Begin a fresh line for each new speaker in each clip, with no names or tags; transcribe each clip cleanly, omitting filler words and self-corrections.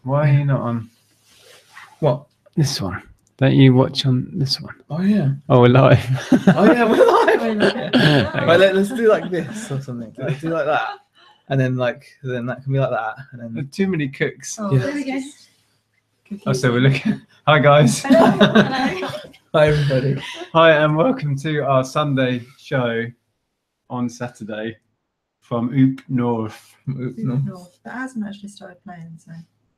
Why are you not on
What?
this one? Don't you watch on this one?
Oh yeah.
Oh, we're live.
Oh yeah, we're live.
Okay.
Right, let's do like this or something. Let's do like that, and then then that can be like that, and then
Too many cooks.
Oh,
Yeah.
there we go.
Oh, so we're looking. Hi guys.
Hello.
hi everybody.
Hi and welcome to our Sunday show on Saturday from Oop North.
North. That hasn't actually started playing, so.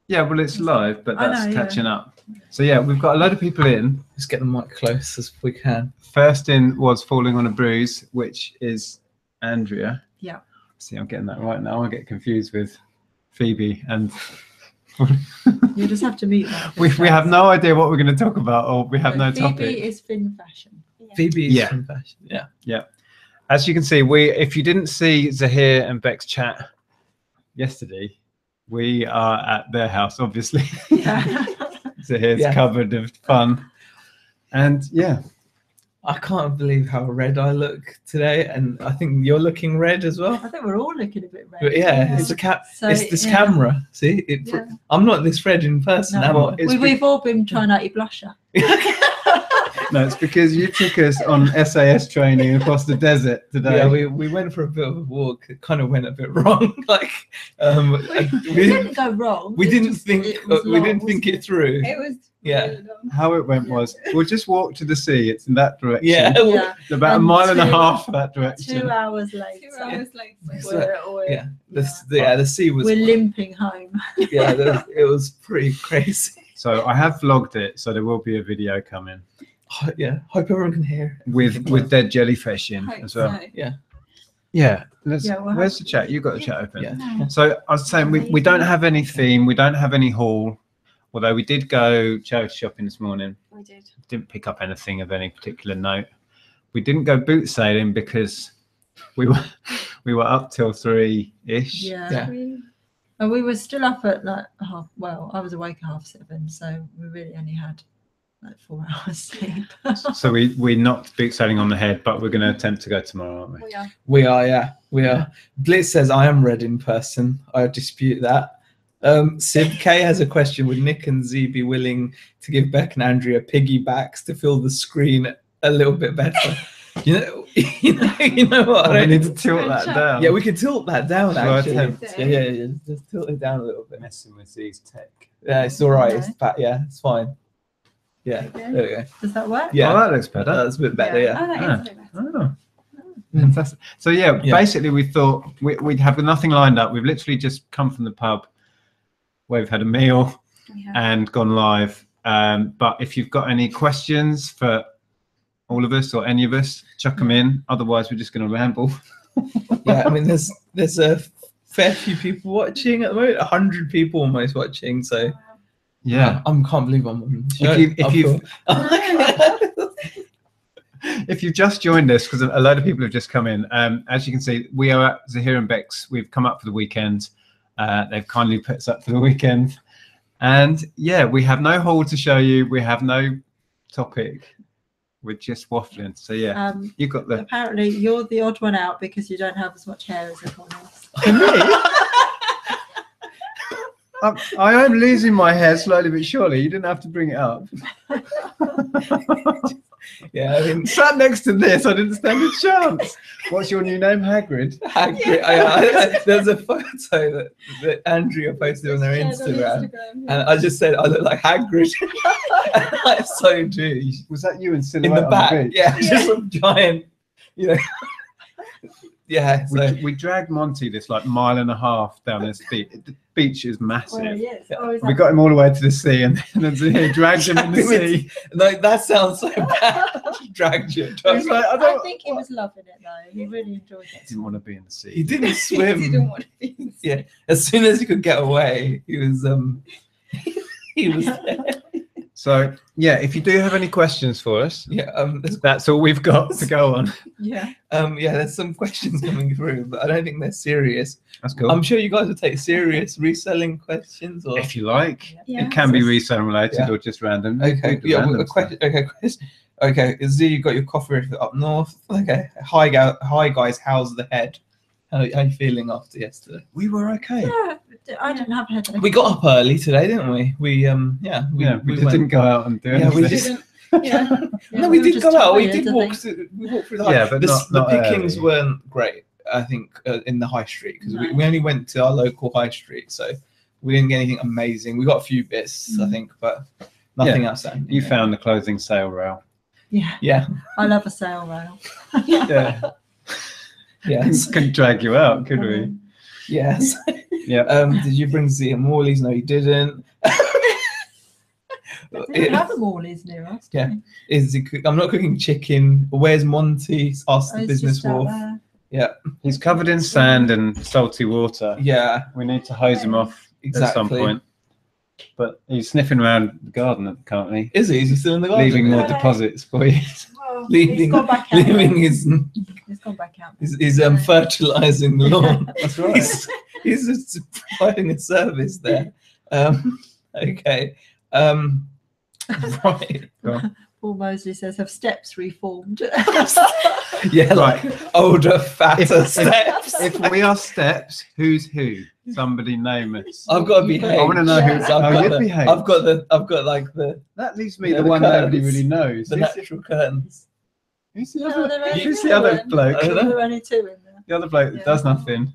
Yeah, well, it's live, but
I
that's
know, yeah.
catching up. So yeah, we've got a load of people in.
Let's get the mic close as we can.
First in was Falling on a Bruise, which is Andrea.
Yeah.
See, I'm getting that right now. I get confused with Phoebe and
You just have to meet that.
we have no idea what we're going to talk about, or we have no
Phoebe
topic.
is fin fashion.
Phoebe is
Yeah.
from fashion. Yeah.
Yeah. As you can see, if you didn't see Zaheer and Bec's chat yesterday, we are at their house, obviously.
Yeah.
Zaheer's
Yeah.
covered of fun. And yeah,
I can't believe how red I look today, and I think you're looking red as well.
I think we're all looking a bit red.
But yeah, it's
So,
it's this
yeah.
camera. See,
Yeah.
I'm not this red in person,
No.
am
Well,
I?
it's
We've all been trying out your blusher.
no, it's because you took us on SAS training across the desert today.
Yeah, we went for a bit of a walk. It kind of went a bit wrong. Like,
It
we
didn't go wrong.
we
It
didn't
just-
think
it was
we
long,
didn't think
wasn't
it through.
It was
Yeah.
really long.
How it went was, we'll just walk to the sea. It's in that direction.
Yeah.
Yeah.
It's about a
And
mile and a
2
half that direction.
2 hours later.
2 hours later.
Yeah. The sea was.
We're limping home.
Yeah, it was pretty crazy.
So I have vlogged it, so there will be a video coming
Yeah, hope everyone can hear.
with dead jellyfish in
Hope
as well.
so.
Yeah. Let's,
Yeah, we'll
where's the chat? You got the chat open.
Yeah.
So I was saying we don't have any theme, we don't have any haul, although we did go charity shopping this morning.
We did.
Didn't pick up anything of any particular note. We didn't go boot sailing because we were up till 3-ish.
Yeah.
Yeah.
And we were still up at like I was awake at 7:30, so we really only had like 4 hours sleep.
So we knocked boot sailing on the head, but we're going to attempt to go tomorrow, aren't we?
We are.
We are, yeah, we are. Blitz says I am red in person. I dispute that. Sib K has a question: would Nick and Z be willing to give Beck and Andrea piggybacks to fill the screen a little bit better? You know what?
We need to tilt that down.
Yeah, we could tilt that down
Shall I
actually.
attempt?
Yeah, just tilt it down a little bit.
Messing with Z's tech.
Yeah, it's all right.
Okay.
Yeah, it's fine. Yeah,
Okay.
there we go.
Does that work?
Yeah,
Oh, that looks better.
that's a bit better.
Yeah.
Oh,
Yeah.
that is a bit better.
Oh, fantastic. So yeah,
Yeah.
basically we thought we'd have nothing lined up. We've literally just come from the pub where we've had a meal
We have.
and gone live. But if you've got any questions for all of us or any of us, chuck them in. Otherwise, we're just going to ramble.
Yeah, I mean, there's a fair few people watching at the moment. 100 people almost watching. So
Yeah.
I can't believe I'm on the show.
If you've just joined us, because a load of people have just come in, as you can see, we are at Zaheer and Bec's. We've come up for the weekend. They've kindly put us up for the weekend. And yeah, we have no haul to show you. We have no topic. We're just waffling. So yeah, you got the...
Apparently, you're the odd one out because you don't have as much hair as everyone else.
I am losing my hair slowly but surely. You didn't have to bring it up.
Yeah, I mean,
Sat next to this, I didn't stand a chance. What's your new name, Hagrid?
Hagrid. There's a photo that Andrea posted on their Instagram, and I just said I look like Hagrid. And I so do.
Was that you in
In
silhouette
the
on
back,
beach?
yeah, just a giant, you know. Yeah, so
We dragged Monty this like mile and a half down this beach. The beach is massive.
Well, yes.
Yeah.
Always
We got him all the way to the sea, and then Zaheer dragged him in the sea.
no, that sounds so bad. Dragged you.
I was like,
I think he was loving it though. He really enjoyed
He
it.
didn't want to be in the sea.
He didn't
He
swim.
didn't want to be.
Yeah, as soon as he could get away, he was he was there.
So yeah, if you do have any questions for us,
Yeah,
that's all we've got to go on.
Yeah.
yeah, there's some questions coming through, but I don't think they're serious.
That's cool.
I'm sure you guys will take serious reselling questions, or
If you like,
Yeah.
it can be resale related
Yeah.
or just random.
okay,
Do
yeah,
random
a question. Okay, question. Okay, Z, you got your coffee up north. Okay, hi guys, how's the head? How are you feeling after yesterday?
We were okay.
Yeah, I didn't have a headache.
We got up early today, didn't we? We
We
went.
didn't go out and do
Yeah, we
anything.
just.
Yeah.
No,
we
we
were
did
just
go out. We
tired,
did
I
walk.
think.
We walked through the
Yeah,
high.
but
the,
not
the
early.
pickings weren't great. I think in the high street because
No.
we only went to our local high street, so we didn't get anything amazing. We got a few bits, I think, but nothing outstanding.
You found the closing sale rail.
Yeah,
Yeah.
I love a sale rail.
Yeah.
Yes.
Couldn't drag you out, could we?
Yes.
Yeah.
Did you bring Zee and Morley's? No, you didn't.
We have a Morley's near us.
Yeah.
Don't we?
I'm not cooking chicken. Where's Monty? Asked
Oh,
the
it's
business
just out
wolf.
there.
Yeah.
He's covered in sand and salty water.
Yeah.
We need to hose him off at some
Exactly.
point. But he's sniffing around the garden currently,
Is he? Is he still in the garden?
leaving more
Yeah.
deposits for you.
Well,
Leaving-
he's gone back out.
Leaving his
He's gone back out.
He's fertilizing the lawn.
That's right.
He's just providing a service there. Okay. Right.
Paul Mosley says, have steps reformed?
Yeah,
Right.
like older, fatter
If-
steps.
If we are steps, who's who? Somebody name us.
I've got to behave.
I want to know who.
Yeah.
So
Oh,
I've
you'd
got
behave.
I've got like the
That leaves me
Yeah,
the
the
one nobody
curtains.
really knows.
natural curtains.
Who's the
No,
other?
there are only
Who's
two
the other
of them.
bloke?
I don't know.
There are only two in there.
The other bloke that
Yeah.
does nothing.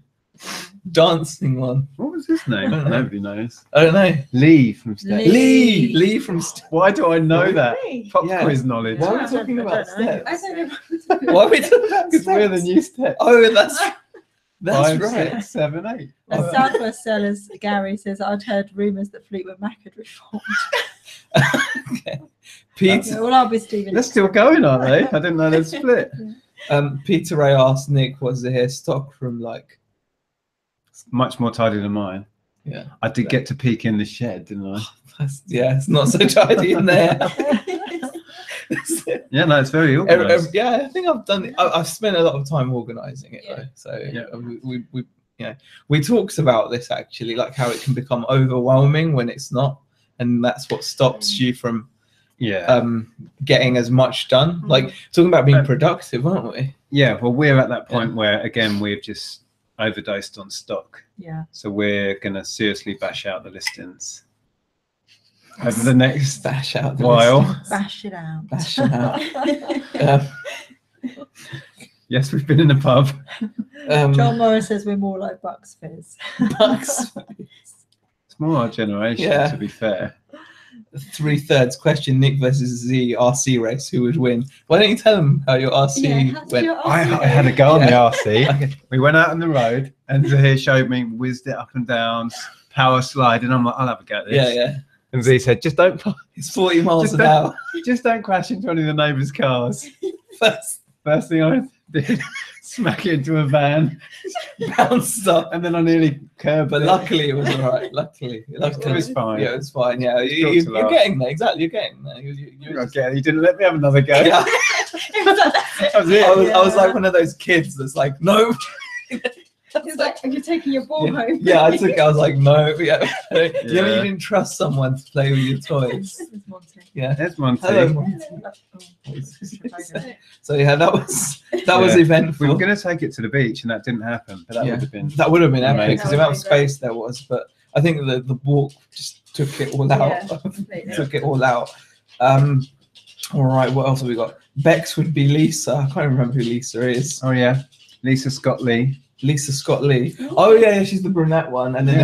Dancing one.
What was his name?
I don't know.
Nobody knows.
I don't know.
Lee from Steps.
Lee.
Lee from
Why do I know that? Pop
Yeah.
quiz knowledge.
Why are we
I don't-
talking
I
about
don't know.
steps?
I don't know.
Why are we talking about
Because we're the
steps?
new Steps.
Oh, that's
5,
right.
6, 7, 8.
And Southwest Sellers, Gary says, I'd heard rumours that Fleetwood Mac had reformed.
Okay. Peter,
Yeah, well, I'll be Stephen.
They're still going, aren't they? I didn't know they'd split.
Peter Ray asked Nick, "Was the hair stock from like?"
Much more tidy than mine.
Yeah,
I did get to peek in the shed, didn't I?
it's not so tidy in there.
Yeah, no, it's very organised.
Yeah, I think I've done it. I've spent a lot of time organising it
Yeah.
though. So
Yeah.
we talked about this actually, like how it can become overwhelming when it's not, and that's what stops you from
Yeah.
getting as much done. Like talking about being productive, aren't we?
Yeah, well, we're at that point where, again, we've just overdosed on stock.
Yeah.
So we're going to seriously bash out the listings over the next
Bash out the
while.
listings.
Bash it out.
Bash it out.
Yes, we've been in the pub.
John Morris says we're more like Bucks Fizz.
Bucks.
It's more our generation,
Yeah.
to be fair.
3/3 question: Nick versus Z RC race. Who would win? Why don't you tell them how your RC
how did
went?
your
I
RC
had a go on the
Yeah.
RC.
Okay.
We went out on the road, and Zaheer showed me, whizzed it up and down, power slide, and I'm like, I'll have a go at this.
Yeah, yeah.
And Z said, just don't
It's 40 miles
Just
an
don't-
hour.
just don't crash into any of the neighbours' cars. First thing I did, smack it into a van,
Bounced up.
and then I nearly curbed
But
it.
luckily it was all right. Luckily
It was fine.
Yeah, it was fine. Yeah,
Got to
you're
laugh.
getting there. Exactly, you're getting there. You're just-
Okay, you didn't let me have another go.
Yeah.
That was it.
I was like one of those kids that's like, no.
He's like, are you taking your ball home?
Yeah, I was like, no. Yeah. You know, when
Yeah.
you didn't trust someone to play with your toys.
It's Monty.
Yeah.
There's one
Hello,
thing.
Monty. So yeah, that was
Yeah.
eventful.
We were going to take it to the beach, and that didn't happen. But that
Yeah.
would have been.
That would have been
Amazing.
epic because the amount of space there was. But I think the walk just took it all out.
Yeah, completely.
Took it all out. All right, what else have we got? Bex would be Lisa. I can't remember who Lisa is.
Oh yeah, Lisa Scott Lee.
Lisa Scott Lee. Oh yeah, she's the brunette one. And then
Yeah.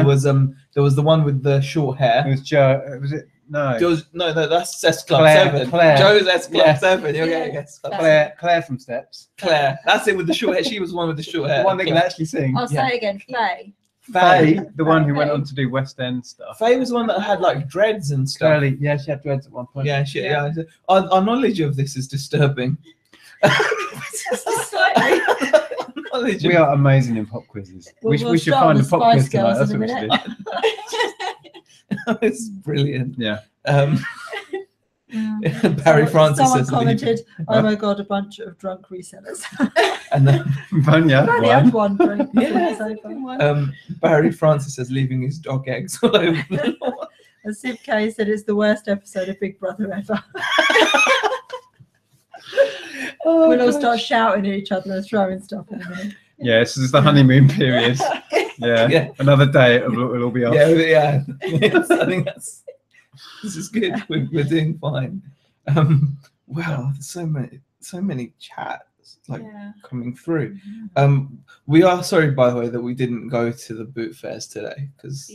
there was the one with the short
It
hair.
was Joe. Was it? No.
No, that's S Club
Claire,
7.
Claire.
Joe's S Club
Yeah.
7. You're
Yeah.
getting S Club.
Claire from Steps.
Claire. That's it with the short hair. She was the one with the short hair.
The one that can actually sing.
I'll say it again, Faye.
Faye, the one who went
Faye.
on to do West End stuff.
Faye was the one that had like dreads and stuff.
Curly, yeah, she had dreads at one point.
Yeah, Our knowledge of this is disturbing.
Slightly.
Knowledge
We
of-
are amazing in pop quizzes.
Well,
we
we'll
should
start
find a
with
pop
Spice
quiz tonight.
Girls
That's
in
what
a
we should do.
It's brilliant.
Yeah.
Barry Francis
Someone
says
commented, "Oh my god, a bunch of drunk resellers."
and then
Vanya,
I only
one.
had one drink.
Yeah.
So far.
Barry Francis says leaving his dog eggs all over the lawn.
And Sib K said it's the worst episode of Big Brother ever.
Oh,
We'll all
gosh.
start shouting at each other and throwing stuff in a minute.
Yeah, this is the honeymoon period. Yeah.
Yeah.
Another day it'll all be off.
Yeah. I think this is good. We're doing fine. Wow, there's so many chats coming through. We are sorry, by the way, that we didn't go to the boot fairs today because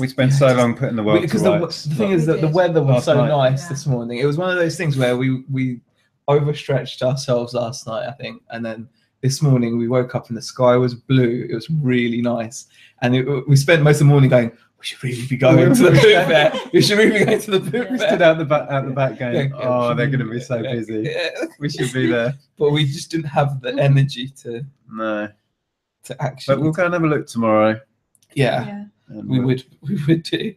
we spent so long putting the world
because
to rights.
The thing is that the weather was
Last
so
night.
nice this morning. It was one of those things where we overstretched ourselves last night, I think, and then this morning we woke up and the sky was blue. It was really nice, and we spent most of the morning going, we should really be going to the boot fair. We should really be going to the boot fair.
Stood out the back going, oh, they're going to be so busy. We should be there.
But we just didn't have the energy to actually.
But we'll go and have a look tomorrow.
Yeah. We would do.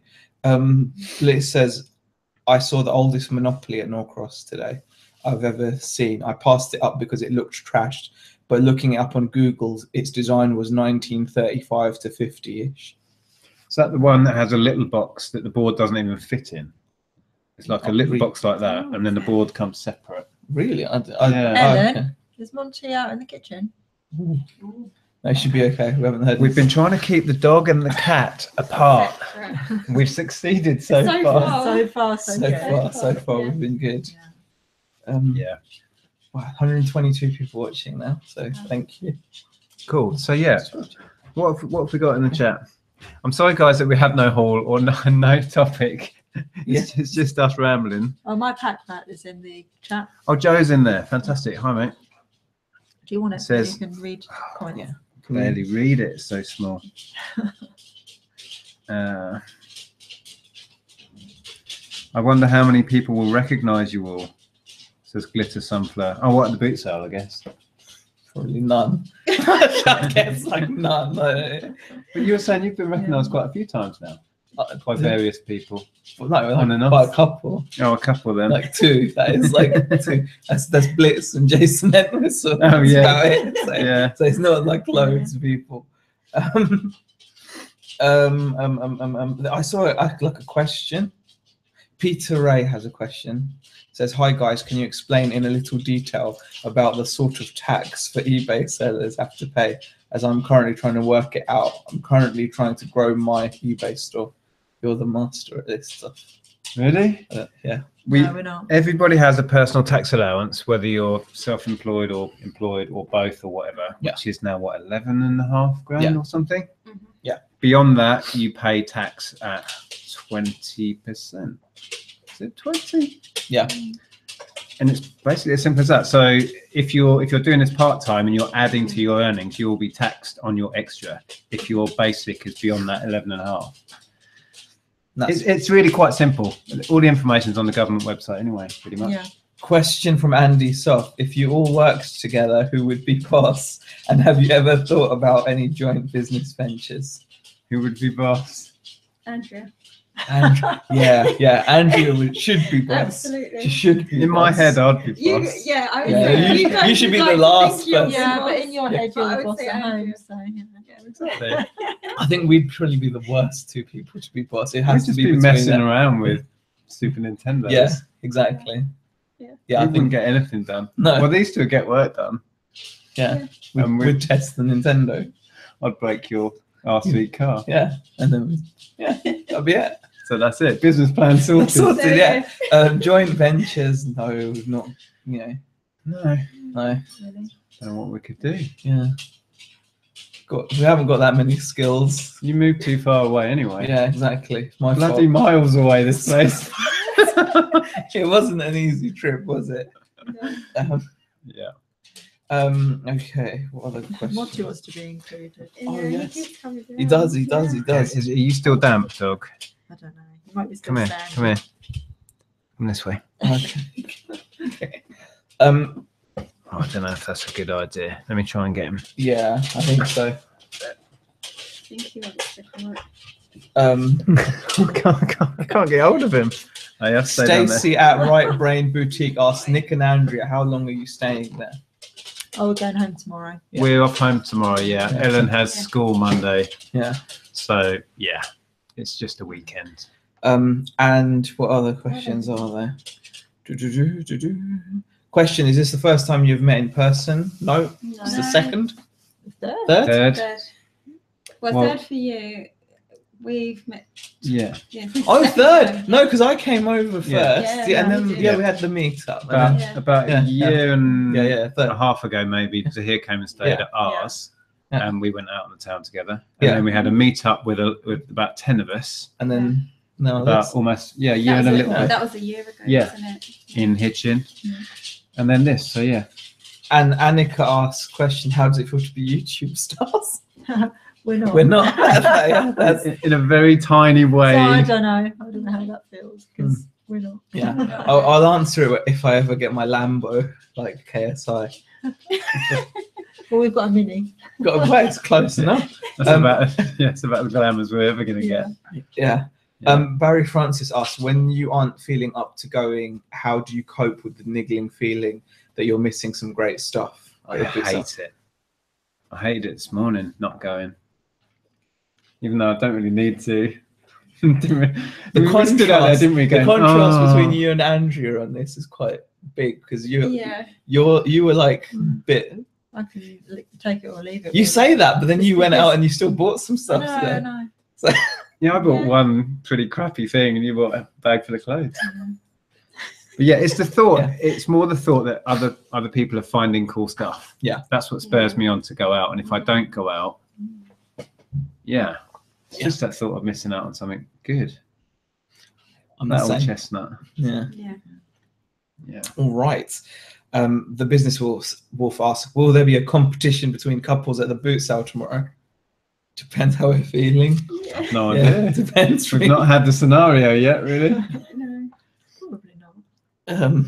Bliss says, I saw the oldest Monopoly at Norcross today I've ever seen. I passed it up because it looked trashed, but looking it up on Google, its design was 1935 to 50-ish.
Is that the one that has a little box that the board doesn't even fit in? It's like a little box like that, and then the board comes separate.
Really?
Ellen, is Monty out in the kitchen?
They should be okay. We haven't heard.
We've been trying to keep the dog and the cat apart. We've succeeded so far.
So far, we've been good.
Yeah.
Wow, 122 people watching now. So thank you.
Cool. So yeah, what have we got in the chat? I'm sorry, guys, that we have no haul or no topic. It's just us rambling.
Oh, my pack is in the chat.
Oh, Joe's in there. Fantastic. Hi, mate.
Do you want it?
Says,
you can read.
Yeah.
Barely read it. It's so small. I wonder how many people will recognise you all. Says Glitter Sunflower. Oh, what at the boot sale, I guess.
Probably none. I guess like none.
But you were saying you've been recognised quite a few times now by various people.
Well, no, on and off. By a couple.
Oh, a couple then.
Like two. That is like two. That's Blitz and Jason Edwards. So
oh yeah.
So it's not like loads of people. I saw like a question. Peter Ray has a question. It says, hi guys, can you explain in a little detail about the sort of tax for eBay sellers have to pay, as I'm currently trying to work it out. I'm currently trying to grow my eBay store. You're the master at this stuff.
Really?
Yeah.
No, we're not.
Everybody has a personal tax allowance, whether you're self-employed or employed or both or whatever, which is now what, 11.5 grand or something?
Mm-hmm.
Yeah.
Beyond that, you pay tax at 20%. Is it 20?
Yeah.
And it's basically as simple as that. So if you're doing this part-time and you're adding to your earnings, you will be taxed on your extra if your basic is beyond that 11.5. It's really quite simple. All the information's on the government website anyway, pretty much.
Yeah.
Question from Andy Soft. If you all worked together, who would be boss? And have you ever thought about any joint business ventures?
Who would be boss?
Andrea.
Yeah. Andrea should be boss.
Absolutely.
She should be
in my head, I'd be boss.
You should be the last person.
Yeah, but in your head, you're the boss at home. So,
Exactly.
I think we'd probably be the worst two people to be boss. It has to be
messing around with Super Nintendo.
Yeah, exactly. Yeah,
I wouldn't get anything done.
No.
Well, these two get work done.
Yeah. We'd test the Nintendo.
I'd break your R3 car.
Yeah. And then, that'd be it.
So that's it. Business plan sorted.
Yeah. Joint ventures, no, not,
No.
No.
really?
Don't know what we could do.
Yeah. We haven't got that many skills.
You moved too far away anyway.
Yeah, exactly. My
bloody miles away, this place.
It wasn't an easy trip, was it?
No.
Yeah.
Okay. What other questions?
Monty wants to be included.
Oh yes. He does.
Are you still damp, dog?
I don't know. You might be still
Come here.
standing.
Come here. Come this way.
Okay.
Oh, I don't know if that's a good idea. Let me try and get him.
Yeah, I think so.
I think he wants to come
I can't get hold of him.
Stacey at Right Brain Boutique asks Nick and Andrea, how long are you staying there?
Oh, we're going home tomorrow.
Yeah.
We're off home tomorrow, yeah. Ellen has school Monday.
Yeah.
So, yeah, it's just a weekend.
And what other questions are there? Question: is this the first time you've met in person? No. It's the second.
Third.
Third.
Well,
Well-
third for you. We've met.
Yeah.
Yeah,
Oh,
second
third.
time.
No, because I came over first.
Yeah.
Yeah,
And then
we did.
we had the meet up.
About
Yeah.
about
Yeah,
a year and
Yeah, third.
a half ago, maybe Zaheer came and stayed
Yeah.
at ours,
Yeah.
and we went out on the town together. And
Yeah.
then we had a meet up with about 10 of us,
And then no,
about
that's
almost a year
That
and a
was
little bit
that was a year ago,
Yeah.
wasn't it?
in Hitchin, and then this. So yeah,
And Annika asks question: how does it feel to be YouTube stars?
We're not.
We're not. That's,
in a very tiny
So
way.
I don't know. I don't know how that feels because we're not.
yeah. I'll answer it if I ever get my Lambo, like KSI.
Well, we've got a mini.
Got a way, it's close enough.
That's about it's about the glamours we're ever going to
Yeah.
get.
Yeah.
Yeah.
Barry Francis asks, when you aren't feeling up to going, how do you cope with the niggling feeling that you're missing some great stuff?
I hate it. I hated it this morning, not going. Even though I don't really need to. We stood out there, didn't we?
The
Going,
contrast
"Oh."
between you and Andrea on this is quite big because you
Yeah.
were like bit.
I can take it or leave it.
You
really.
say that, but then you went
Because-
out and you still bought some
I
stuff
know,
today.
I know.
Yeah, I bought
Yeah.
one pretty crappy thing, and you bought a bag full of clothes. But yeah, it's the thought.
Yeah.
It's more the thought that other people are finding cool stuff.
Yeah.
That's what spurs me on to go out. And if I don't go out, yeah, it's just that thought of missing out on something good.
I'm
That
the
old
same.
chestnut.
Yeah.
Yeah.
Yeah.
All right. The business wolf asks, will there be a competition between couples at the boot sale tomorrow? Depends how we're feeling.
No
Yeah,
idea.
depends.
We've
really.
not had the scenario yet, really.
No.
Probably not.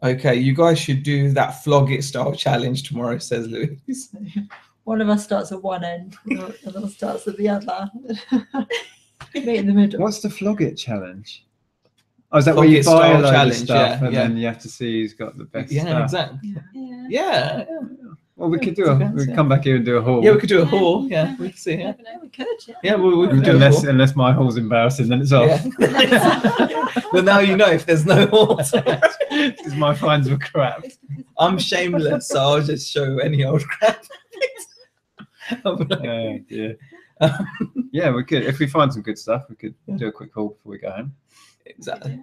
Okay, you guys should do that flog it style challenge tomorrow, says Louise.
One of us starts at one end, and the other starts at the other. Meet in the middle.
What's the flog it challenge? Oh, is that
Flog
where you
it
buy a
style
load of
challenge,
stuff
yeah,
and
yeah.
then you have to see who's got the best
Yeah,
stuff?
exactly.
Yeah.
Yeah.
Well, we could do
Depends,
we
yeah.
could come back here and do a haul.
Yeah, we could do a
Yeah,
haul.
yeah.
Yeah, we could see. Yeah,
Yeah, we could. Yeah.
yeah, we could do a haul.
unless my haul's embarrassing, then it's off.
Yeah. Well, now you know if there's no haul.
Because my finds were crap.
It's because
I'm shameless, so I'll just show any old crap. I'll be like,
Yeah, yeah. Yeah, we could. If we find some good stuff, we could do a quick haul before we go home.
exactly.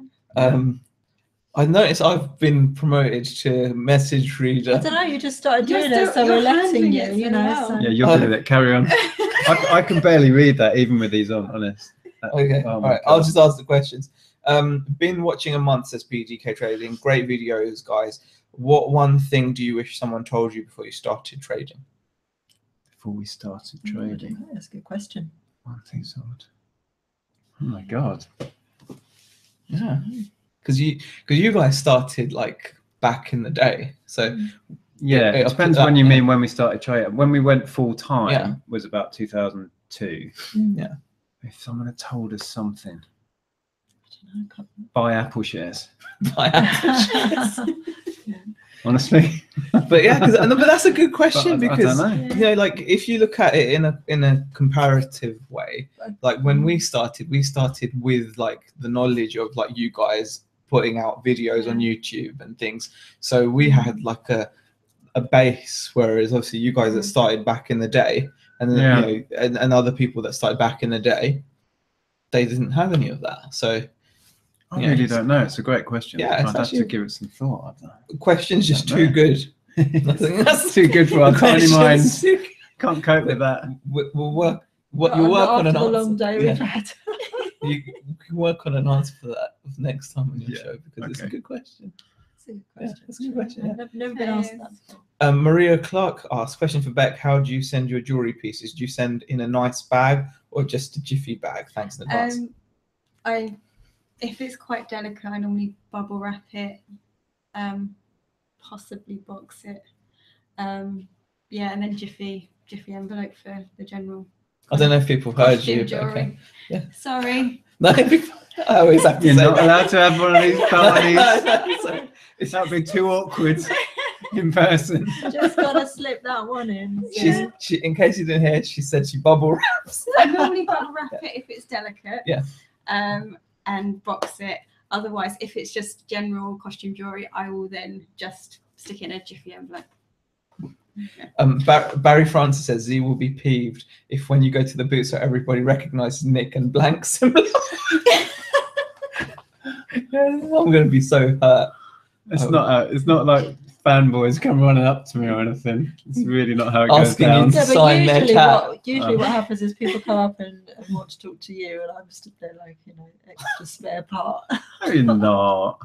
I noticed I've been promoted to message
I
reader.
don't know. You just started
You're
doing it,
still-
so we're
you're
letting
handling
you.
it
You
so
know.
well.
So.
Yeah, you're good at it. Carry on. I can barely read that even with these on, honest.
Okay,
Oh
all
my
right. I'll
God.
just ask the questions. Been watching a month, says PGK Trading. Great videos, guys. What one thing do you wish someone told you before you started trading?
Before we started
I don't
trading,
know, That's a good question.
one thing's odd. Oh my God.
Yeah, because you guys started like back in the day. So
Yeah,
Yeah,
it depends
up to
when
that,
you
yeah.
mean when we started trading. When we went full time
Yeah.
was about 2002.
Yeah.
If someone had told us something,
I don't know,
buy Apple shares.
buy Apple shares.
Honestly,
But yeah, but that's a good
But
question
I
because
don't know.
you know, like if you look at it in a comparative way, like when we started with like the knowledge of like you guys putting out videos on YouTube and things. So we had like a base, whereas obviously you guys that started back in the day, and then
Yeah.
you know, and other people that started back in the day, they didn't have any of that. So
I
Yeah,
really
it's-
don't know. It's a great question.
Yeah, it's
I'd have to
actually-
give it some thought. I don't know.
the question's just
Don't
too
know.
good. Nothing else.
Too good for our
The
tiny
question's
minds.
too-
Can't cope with that.
We'll work. What
Not-
you
not
work on an
after the
answer.
long day
yeah.
we've had.
You can work on an answer for that next time on your
Yeah,
show because it's a
okay.
good question.
That's a good
Yeah,
question.
that's a good question, yeah.
I've never been asked that before.
Maria Clark asks, question for Beck, how do you send your jewelry pieces? Do you send in a nice bag or just a jiffy bag? Thanks in advance.
If it's quite delicate, I normally bubble wrap it, possibly box it. Yeah, and then jiffy envelope for the general.
I don't know if people heard
costume
you. But
jewelry.
okay. Yeah.
Sorry.
No, I always have to
You're
say
not
that.
allowed to have one of these parties.
No, sorry.
That would be too awkward in person.
Just gotta slip that one in.
She, in case you didn't hear, she said she bubble wraps.
I normally bubble wrap it if it's delicate.
Yeah.
And box it. Otherwise, if it's just general costume jewelry, I will then just stick it in a Jiffy envelope.
Barry Francis says Z will be peeved if when you go to the boot sale everybody recognises Nick and blank similar. I'm going to be so hurt.
It's not like fanboys come running up to me or anything. It's really not how it goes
Asking
down.
you to
Yeah, but
sign their chat.
usually what happens is people come up and want to talk to you, and I'm stood there like, extra spare part.
No, you're not.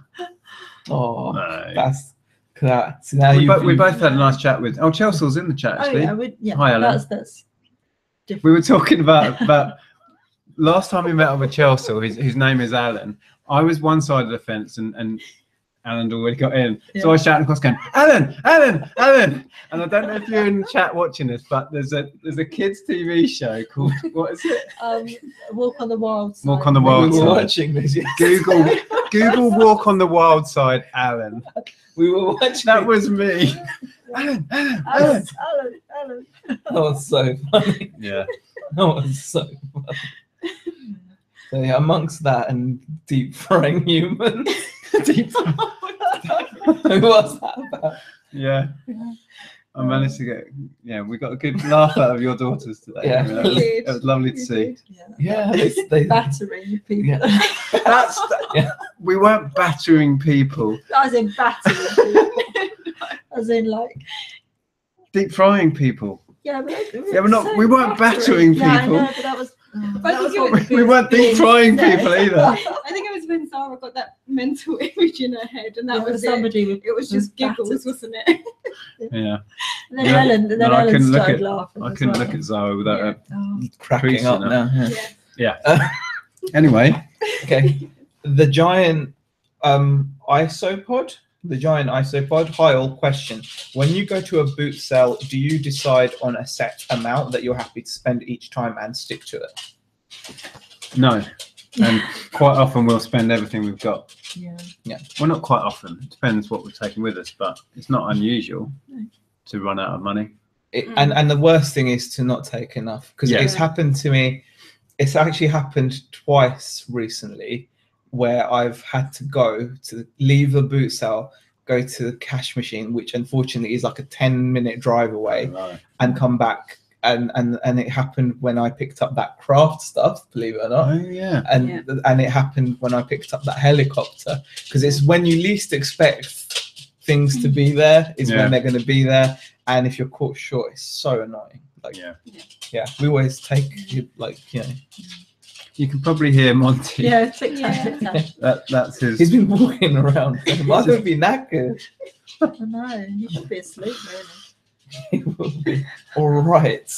Oh,
No.
that's that. So now
We both had a nice chat with. Oh, Chelsea's in the chat actually. Hi, Ellen.
That's different.
We were talking about last time we met up with Chelsea, whose name is Alan. I was one side of the fence and Alan already got in. So I was shouting across going, Alan, Alan, Alan. And I don't know if you're in the chat watching this, but there's a kids TV show called, what is it?
Walk on the Wild Side.
Walk on the Wild
we were
Side.
watching this. Yes.
Google Walk on the Wild Side, Alan.
We were watching.
That was me. Alan, Alan, Alan.
Alan.
That was so funny.
Yeah.
That was so funny. So yeah, amongst that and deep frying humans. Deep frying. Who was that about?
Yeah. I managed to get, we got a good laugh out of your daughters today.
Yeah.
It was lovely to see.
Yeah, they
Battering people.
Yeah.
We weren't battering people.
As in battering people. As in like.
Deep frying people.
Yeah, but
we weren't battering people.
Yeah, I know, but that was.
We weren't deep frying people either.
I think it was when Zara got that mental image in her head, and that was
somebody.
It was just giggles, wasn't it?
Yeah.
And then Ellen started laughing.
I couldn't look at Zara without her
cracking up now.
Yeah. Anyway.
Okay. The giant isopod. The giant isopod. Hi all. Question: when you go to a boot sale, do you decide on a set amount that you're happy to spend each time and stick to it?
No. And quite often we'll spend everything we've got.
Yeah.
Well, not quite often. It depends what we're taking with us, but it's not unusual to run out of money.
And the worst thing is to not take enough, because it's happened to me. It's actually happened twice recently, where I've had to go to leave the boot sale, go to the cash machine, which unfortunately is like a 10-minute drive away, and come back. And it happened when I picked up that craft stuff, believe it or not.
Oh yeah.
And it happened when I picked up that helicopter, because it's when you least expect things to be there is when they're going to be there, and if you're caught short, it's so annoying. Like we always take
You can probably hear Monty.
Yeah, tic-tac.
That's his.
He's been walking around. Must have been knackered.
I know. He should be asleep, really.
He will be. All right.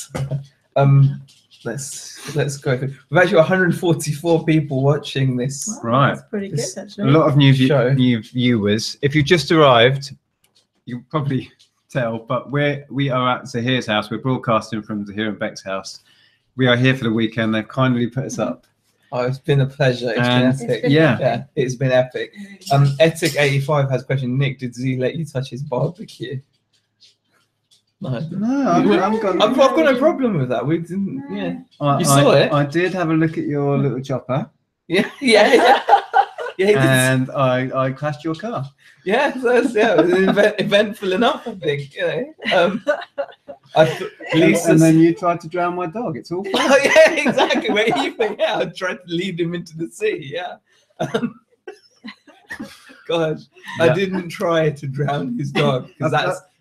Let's go. We've actually got 144 people watching this.
Wow,
Right.
That's pretty good,
A
actually.
lot of new
Show.
viewers. If you just arrived, you can probably tell, but we are at Zaheer's house. We're broadcasting from Zaheer Bec's house. We are here for the weekend. They've kindly put us up.
Oh, it's been a pleasure. It's been epic.
Yeah.
It's been epic. Etic85 has a question. Nick, did Z let you touch his barbecue? No,
I've got
no problem with that. We didn't. Yeah, you
saw
it.
I did have a look at your little chopper.
Yeah.
And I crashed your car.
Yeah, it was eventful enough, I think.
And then you tried to drown my dog. It's all fine.
Oh, yeah, exactly. Where you think, I tried to lead him into the sea. Yeah. God, I didn't try to drown his dog, because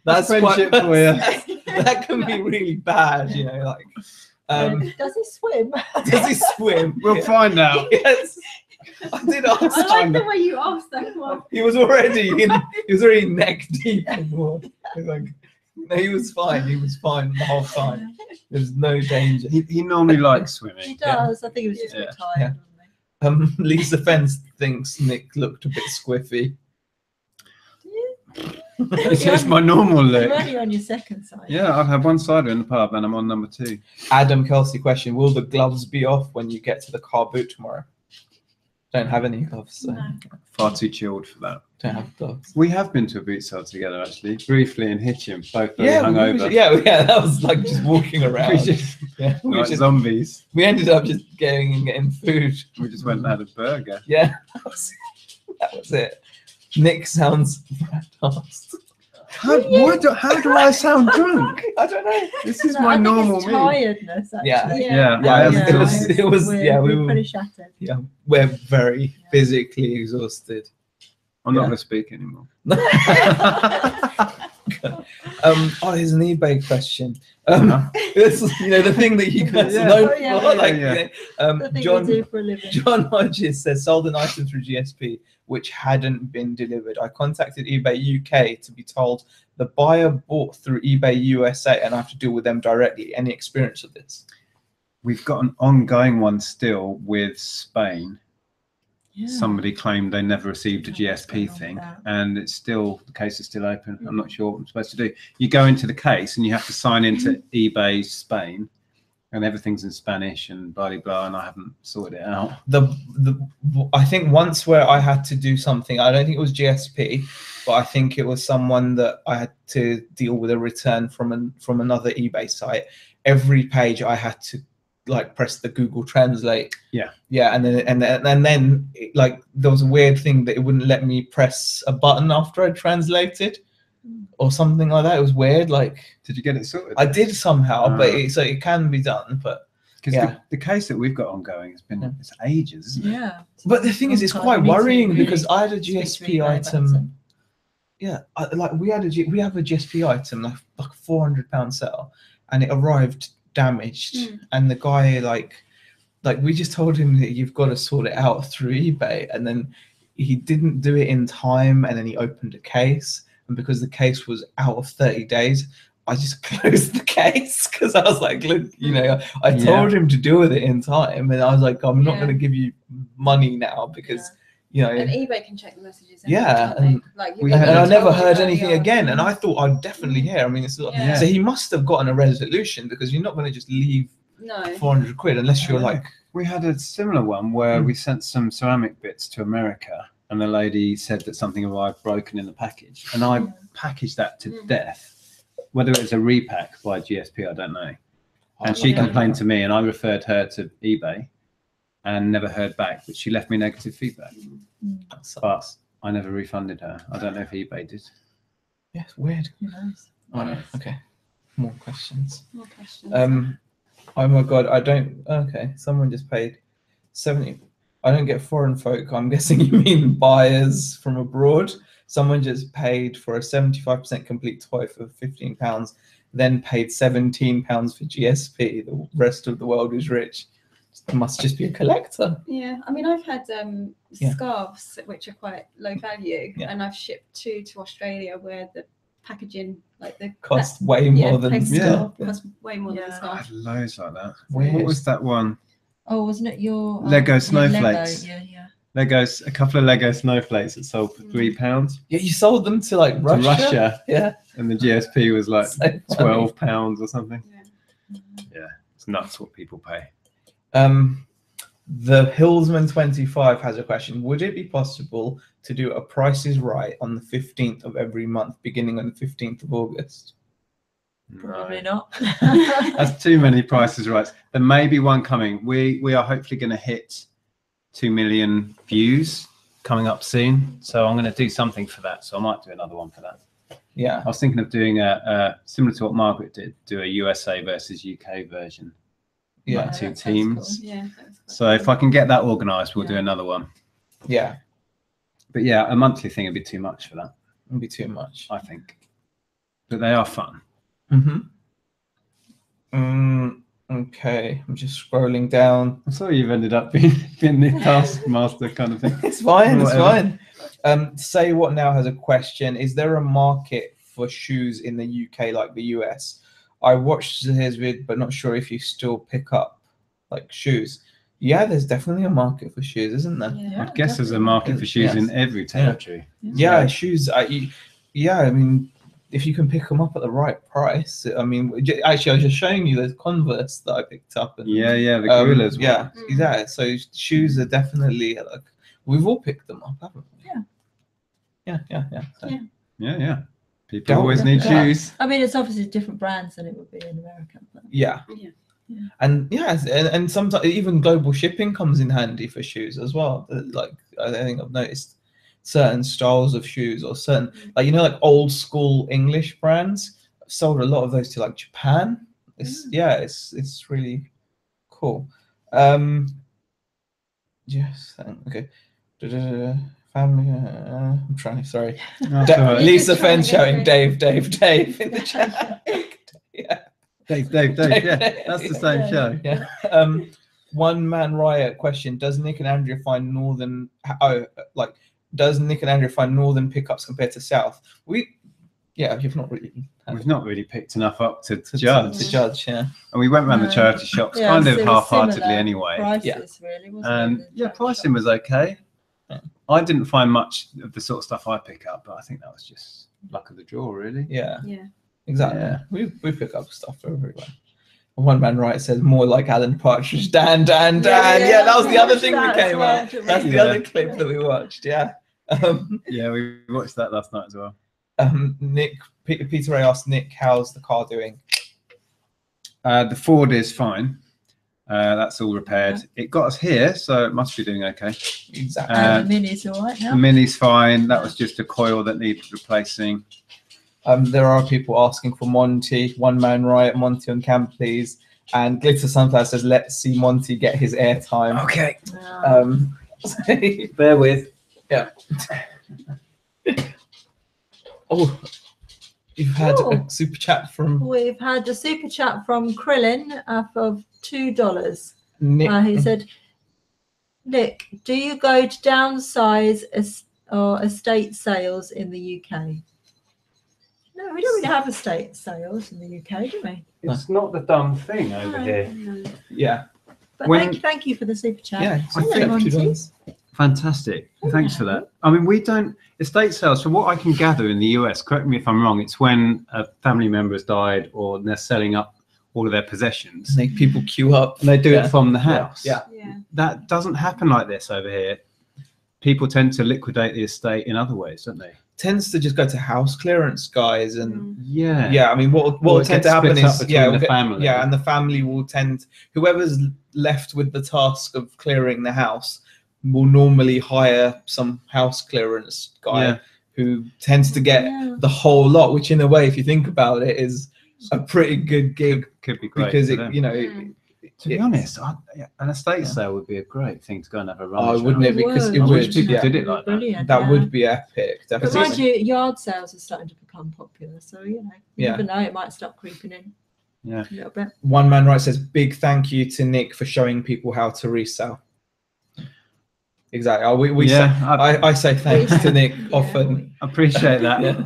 that's
friendship
quite,
for you.
that can be really bad, like.
Does he swim?
Does he swim?
We'll find out.
Yes. I did ask.
I like the way you asked that one.
He was already neck deep in water. No, he was fine. He was fine the whole time. There's no danger.
He normally likes swimming.
He does. I think he was just a bit tired.
Lisa Fence thinks Nick looked a bit squiffy.
It's just my normal
You're
look.
only on your second side.
Yeah, I've had one cider in the pub and I'm on number 2.
Adam Kelsey question: will the gloves be off when you get to the car boot tomorrow? Don't have any gloves, so
Far too chilled for that.
don't have gloves.
We have been to a boot sale together, actually, briefly in Hitchin, both very hungover.
Yeah, that was like just walking around.
Like zombies.
We ended up just getting food.
We just went and had a burger.
Yeah. That was it. Nick sounds asked.
How do I sound drunk?
I don't know.
This is
No,
my
I think
normal
it's
me.
tiredness, actually.
Yeah.
Yeah,
Yeah,
I am
it was-
tired.
it was-
we're,
yeah, we
we're
were-
pretty shattered.
Yeah, we're very physically exhausted.
I'm not
Yeah.
going to speak anymore.
Oh, here's an eBay question. This is, the thing that you guys
Yeah.
know
Oh, yeah.
for, like,
Yeah.
The thing
John,
we do for a living.
John Hodges says, sold an item through GSP which hadn't been delivered. I contacted eBay UK to be told the buyer bought through eBay USA and I have to deal with them directly. Any experience of this?
We've got an ongoing one still with Spain.
Yeah.
Somebody claimed they never received a
I don't know what's going
GSP
on
thing,
with that.
and it's still, the case is still open. I'm not sure what I'm supposed to do. You go into the case and you have to sign into eBay Spain, and everything's in Spanish and blah blah blah, and I haven't sorted it out.
I think once where I had to do something, I don't think it was GSP, but I think it was someone that I had to deal with a return from another eBay site. Every page I had to like press the Google Translate. Yeah, and then like there was a weird thing that it wouldn't let me press a button after I translated, or something like that. It was weird. Like,
Did you get it sorted?
I did somehow, but it can be done. But
Because
yeah.
the case that we've got ongoing has been it's ages, isn't it?
Yeah.
But the thing is, it's quite worrying because I had a
Speak to
GSP
eBay
item.
about it.
Yeah, we have a GSP item like £400 sale, and it arrived damaged, and the guy like we just told him that you've got to sort it out through eBay, and then he didn't do it in time, and then he opened a case, and because the case was out of 30 days, I just closed the case because I was like, look, I told him to deal with it in time, and I was like, I'm not going to give you money now because.
And eBay can check the messages.
Yeah,
and
I never heard anything again, and I thought I'd definitely hear. I mean, it's so he must have gotten a resolution because you're not going to just leave 400 quid unless you're like.
We had a similar one where we sent some ceramic bits to America, and the lady said that something arrived broken in the package, and I packaged that to death. Whether it was a repack by GSP, I don't know. And she complained to me, and I referred her to eBay. And never heard back, but she left me negative feedback. But I never refunded her. I don't know if eBay did.
Yeah, it's weird.
Who knows?
Okay, more questions.
More questions.
Oh my god, I don't. Okay, someone just paid 70. I don't get foreign folk. I'm guessing you mean buyers from abroad. Someone just paid for a 75% complete toy for £15, then paid £17 for GSP. The rest of the world is rich. It must just be a collector.
Yeah, I mean, I've had scarves which are quite low value, and I've shipped two to Australia where the packaging, like the
cost way more than the scarf.
Cost way more than the
I
scarf.
had loads like that.
Weird.
What was that one?
Oh, wasn't it your
Lego
yeah,
snowflakes.
Lego, yeah.
Legos, a couple of Lego snowflakes that sold for £3.
Yeah, you sold them to like Russia.
Russia.
Yeah.
And the GSP was like
So funny.
£12 or something. Yeah, it's nuts what people pay.
The Hillsman 25 has a question. Would it be possible to do a Price is Right on the 15th of every month, beginning on the 15th of August?
Probably not.
That's too many prices right. There may be one coming. We are hopefully going to hit 2 million views coming up soon. So I'm going to do something for that. So I might do another one for that.
Yeah.
I was thinking of doing a similar to what Margaret did, do a USA versus UK version.
Yeah.
Like two
that sounds
teams.
cool.
Yeah.
So if I can get that organised, we'll do another one.
Yeah.
But yeah, a monthly thing would be too much for that,
It'd be too much.
I think. But they are fun.
Okay. I'm just scrolling down.
I saw you've ended up being the taskmaster kind of thing.
It's fine. It's
Whatever.
fine. Say What Now has a question. Is there a market for shoes in the UK like the US? I watched his vid, but not sure if you still pick up like shoes. Yeah, there's definitely a market for shoes, isn't there?
Yeah,
I guess there's a market for shoes in every territory.
Yeah, shoes. I mean, if you can pick them up at the right price. I mean, actually, I was just showing you the Converse that I picked up. And,
Yeah, the gorillas.
Yeah, exactly. So shoes are definitely like we've all picked them up, haven't we? Yeah. So.
Yeah. People always need shoes.
I mean, it's obviously different brands than it would be in America. But
Yeah. And sometimes even global shipping comes in handy for shoes as well. Like I think I've noticed certain styles of shoes or certain, like, you know, like old school English brands. I've sold a lot of those to like Japan. It's really cool. Yes, okay. Family. I'm trying. Sorry. Lisa Fenn shouting Dave in the chat. Yeah.
Dave. Yeah, that's the same show.
Yeah. One Man Riot question: does Nick and Andrea find northern? Does Nick and Andrea find northern pickups compared to south? You've not really.
We've not really picked enough up to judge.
To judge, yeah.
And we went around the charity shops kind of half-heartedly anyway.
Prices, really, wasn't it?
Pricing was okay.
Yeah.
I didn't find much of the sort of stuff I pick up, but I think that was just luck of the draw, really.
Yeah.
Yeah.
Exactly.
Yeah.
We pick up stuff everywhere. One Man Riot says more like Alan Partridge. Dan. Yeah, that was the other thing that came out. That's the other clip that we watched. Yeah.
Yeah, we watched that last night as well.
Peter Ray asked Nick, how's the car doing?
The Ford is fine. That's all repaired. It got us here, so it must be doing okay.
Exactly.
The Mini's all right now.
The Mini's fine. That was just a coil that needed replacing.
There are people asking for Monty. One Man Riot, Monty on cam, please. And Glitter Sunflower says, let's see Monty get his airtime.
Okay.
Bear with. Yeah. Oh, you've had a super chat from...
We've had a super chat from Krillin of $2.
Nick.
He said, Nick, do you go to downsize or estate sales in the UK? No, we don't really have estate sales in the UK, do we?
It's not the dumb thing over here.
No.
Yeah.
But thank you for the super chat.
Yeah,
I think fantastic. Thanks for that. I mean, we don't estate sales. From what I can gather in the US, correct me if I'm wrong, it's when a family member has died or they're selling up all of their possessions.
Make people queue up.
And they do it from the house.
Yeah.
That doesn't happen like this over here. People tend to liquidate the estate in other ways, don't they?
Tends to just go to house clearance, guys, and
yeah.
I mean, what will tend to happen is
the family.
Yeah, and the family will whoever's left with the task of clearing the house will normally hire some house clearance guy who tends to get the whole lot, which in a way, if you think about it, is a pretty good gig.
Could be great
because
to be honest, an estate sale would be a great thing to go and have a run.
Oh, wouldn't it? Because
I wish people did it like that.
That would be epic.
But mind you, yard sales are starting to become popular, so you never know, it might start creeping in.
Yeah,
a little bit.
One Man Right says, big thank you to Nick for showing people how to resell. Exactly. I say thanks to Nick often.
I appreciate that.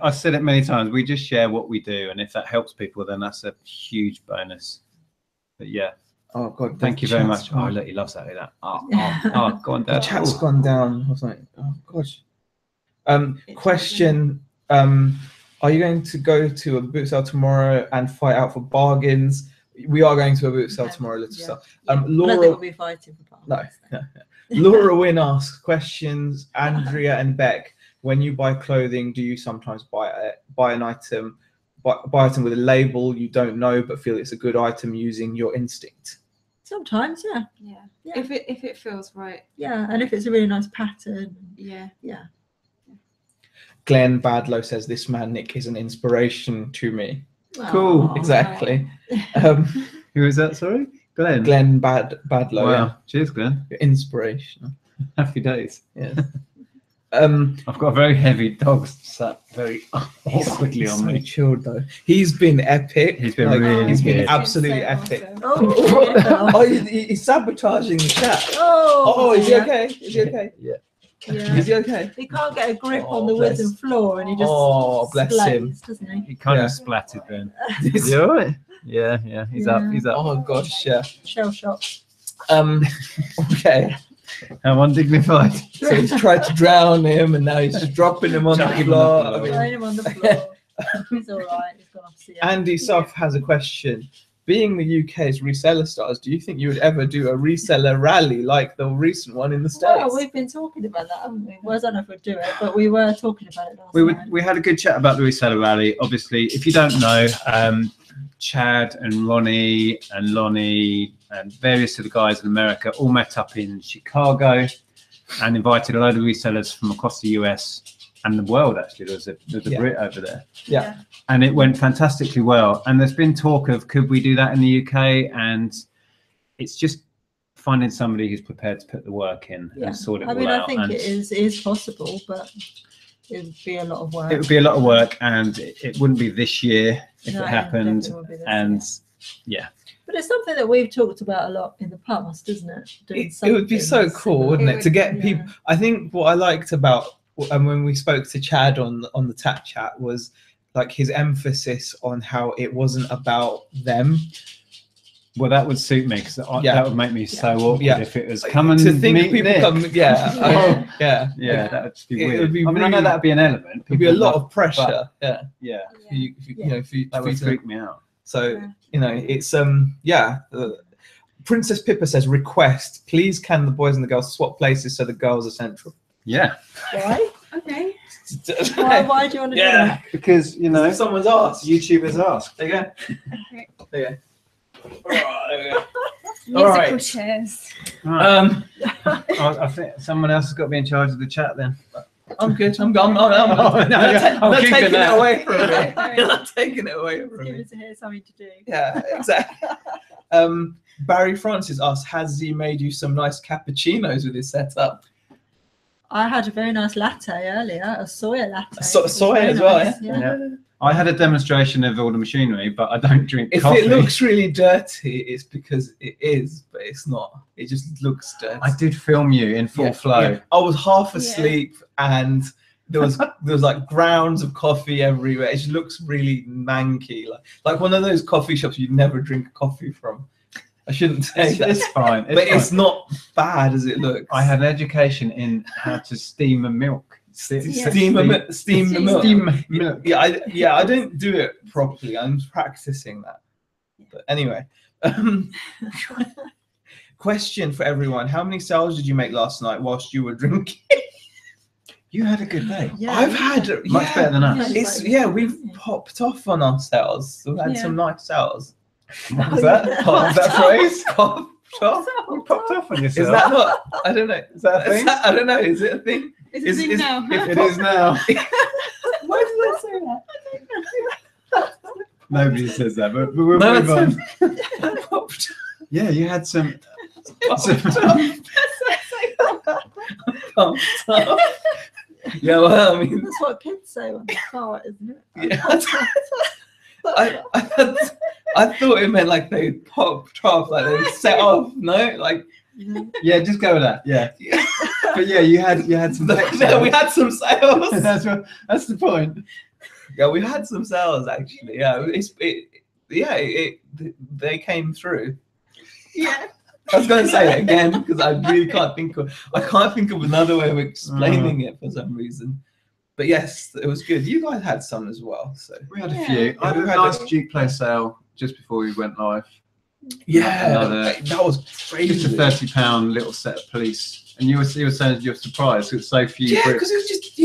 I've said it many times. We just share what we do, and if that helps people, then that's a huge bonus. But
oh god,
thank you very much. Oh, look, he loves that. Oh, go on down.
The chat's gone down. I was like, oh gosh. Question: are you going to go to a boot sale tomorrow and fight out for bargains? We are going to a boot sale tomorrow, little stuff. Laura
will be fighting for bargains.
No. Laura Wynn asks questions. Andrea and Beck, when you buy clothing, do you sometimes buy an item? Buy item with a label you don't know but feel it's a good item using your instinct?
Sometimes, yeah.
If it feels right.
Yeah, and if it's a really nice pattern.
Yeah.
Glenn Badlow says, this man Nick is an inspiration to me.
Cool.
Oh,
Exactly.
Who is that? Sorry, Glenn.
Glenn Badlow.
Wow.
Yeah.
Cheers, Glenn.
You're inspirational.
Happy days.
Yeah.
I've got a very heavy dog sat very awkwardly on me.
Chilled though. He's been epic.
He's been really
He's been
good.
absolutely
Awesome.
epic.
Oh,
He's sabotaging the chat. Is he okay? Is he okay?
Yeah.
Is he okay?
He can't get a grip on the wooden floor, and he just
bless him.
doesn't he?
He kind of splattered then. You all right? Yeah. He's up.
Oh gosh, yeah.
Shell shock.
Okay.
How undignified.
So he's tried to drown him, and now he's just dropping him on the floor.
Throwing him on the floor. He's all right. He's gone off to see
Andy Soft has a question. Being the UK's reseller stars, do you think you would ever do a reseller rally like the recent one in the States?
Well, we've been talking about that, haven't we? Well, I don't know if we'd do it, but we were talking about it last night.
We had a good chat about the reseller rally. Obviously, if you don't know, Chad and Ronnie and Lonnie and various of the guys in America all met up in Chicago. and invited a load of resellers from across the US and the world. Actually, there was a Brit over there.
Yeah.
And it went fantastically well. And there's been talk of, could we do that in the UK? And it's just finding somebody who's prepared to put the work in and sort it all out.
I think it is possible, but it would be a lot of work.
It would be a lot of work, and it wouldn't be this year if it happened. And yeah.
But it's something that we've talked about a lot in the past, isn't it?
It would be so cool, wouldn't it, to get people. I think what I liked about when we spoke to Chad on the Tap Chat was like his emphasis on how it wasn't about them.
Well, that would suit me, because that would make me so awkward if it was come and
to think
meet
people
Nick.
Come, yeah,
that would be weird.
It would be
I know that'd be an element.
It'd be a lot of pressure.
That would freak me out.
So it's Princess Pippa says, request, please can the boys and the girls swap places so the girls are central?
Yeah.
Why?
Okay.
Why do you want to do that?
Because
someone's asked.
YouTubers asked.
There you go.
Okay.
There you go. There we go.
Musical
right.
chairs.
Right. I think someone else has got to be in charge of the chat then.
I'm good. I'm not taking it away from me.
You're
not taking it away from
Give
me.
it to hear something to do.
Yeah, exactly. Barry Francis asked, has Z made you some nice cappuccinos with his setup?
I had a very nice latte earlier, a soy latte.
Soy as well,
nice.
yeah.
I had a demonstration of all the machinery, but I don't drink coffee.
If it looks really dirty, it's because it is, but it's not. It just looks dirty.
I did film you in full flow.
Yeah. I was half asleep and there was like grounds of coffee everywhere. It just looks really manky, like one of those coffee shops you'd never drink coffee from. I shouldn't say that.
It's fine.
It's not bad as it looks.
I had an education in how to steam a milk.
Steam the milk. Yeah, I don't do it properly. I'm practicing that. But anyway, question for everyone: how many sales did you make last night whilst you were drinking?
You had a good day.
Yeah,
I've had
much better than us.
We've popped off on our sales. We've had some nice sales.
What was that? What was that phrase?
Popped off.
You popped off on yourself.
Is that not? I don't know.
Is that a thing?
I don't know. Is it a thing?
It's a thing now.
It is now.
Why did I say that?
Nobody says that, but we'll move on.
Popped.
Yeah, you had some.
Pumped up. Yeah, well, I mean,
that's what kids say when they fart, isn't it?
Yeah. I thought it meant like they popped off, like they set off. No, like
yeah, just go with that. Yeah, but yeah, you had some.
Yeah, we had some sales.
That's the point.
Yeah, we had some sales actually. Yeah, they came through.
Yeah.
I was going to say it again because I really can't think of another way of explaining it for some reason. But yes, it was good. You guys had some as well. So
we had a few. I had a nice Duke Play sale just before we went live.
Yeah, that was crazy.
Just a £30 little set of police. And you were saying you're surprised it's so few bricks.
Yeah, because it was just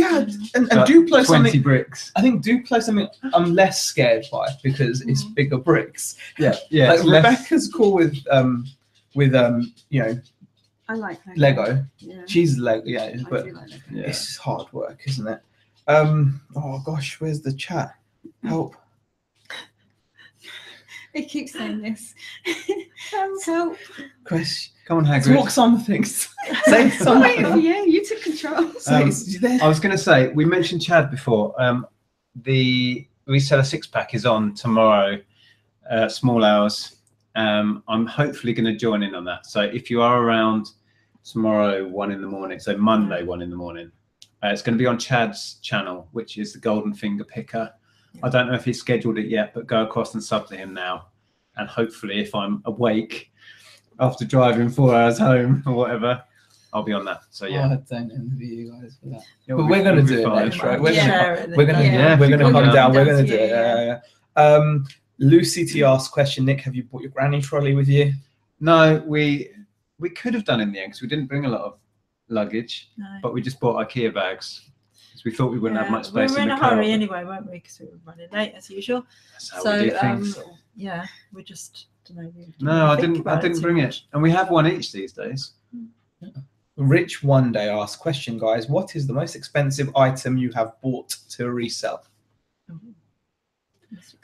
and Duke Play
20 bricks.
I think Duke Play something I'm less scared by because it's bigger bricks.
Yeah.
Like Rebecca's cool with
I like
Lego.
Yeah.
She's Lego, yeah, but
I do like Lego.
it's just hard work, isn't it? Oh gosh, where's the chat? Help.
They keep saying this. Help.
Chris,
come on, Hagrid.
Talk something. Say
I'm
something.
waiting for you. You took control.
I was going to say, we mentioned Chad before. The Reseller 6-pack is on tomorrow, small hours. I'm hopefully going to join in on that. So if you are around tomorrow, 1 in the morning, so Monday, 1 in the morning, it's going to be on Chad's channel, which is the Golden Finger Picker. I don't know if he's scheduled it yet, but go across and sub to him now. And hopefully if I'm awake after driving 4 hours home or whatever, I'll be on that. So yeah.
I don't envy you guys for that. But we're going to do it next, right? We're going to come down. We're going to do it. Yeah. Lucy T asked question, Nick, have you brought your granny trolley with you?
No, we could have done in the end because we didn't bring a lot of luggage, but we just bought IKEA bags because we thought we wouldn't have much space.
We were in a hurry anyway, weren't we? Because we were running late as usual.
That's how we do things.
Yeah, we just don't know.
No, I didn't bring it, and we have one each these days.
Yeah. Rich One Day asks, question, guys, what is the most expensive item you have bought to resell?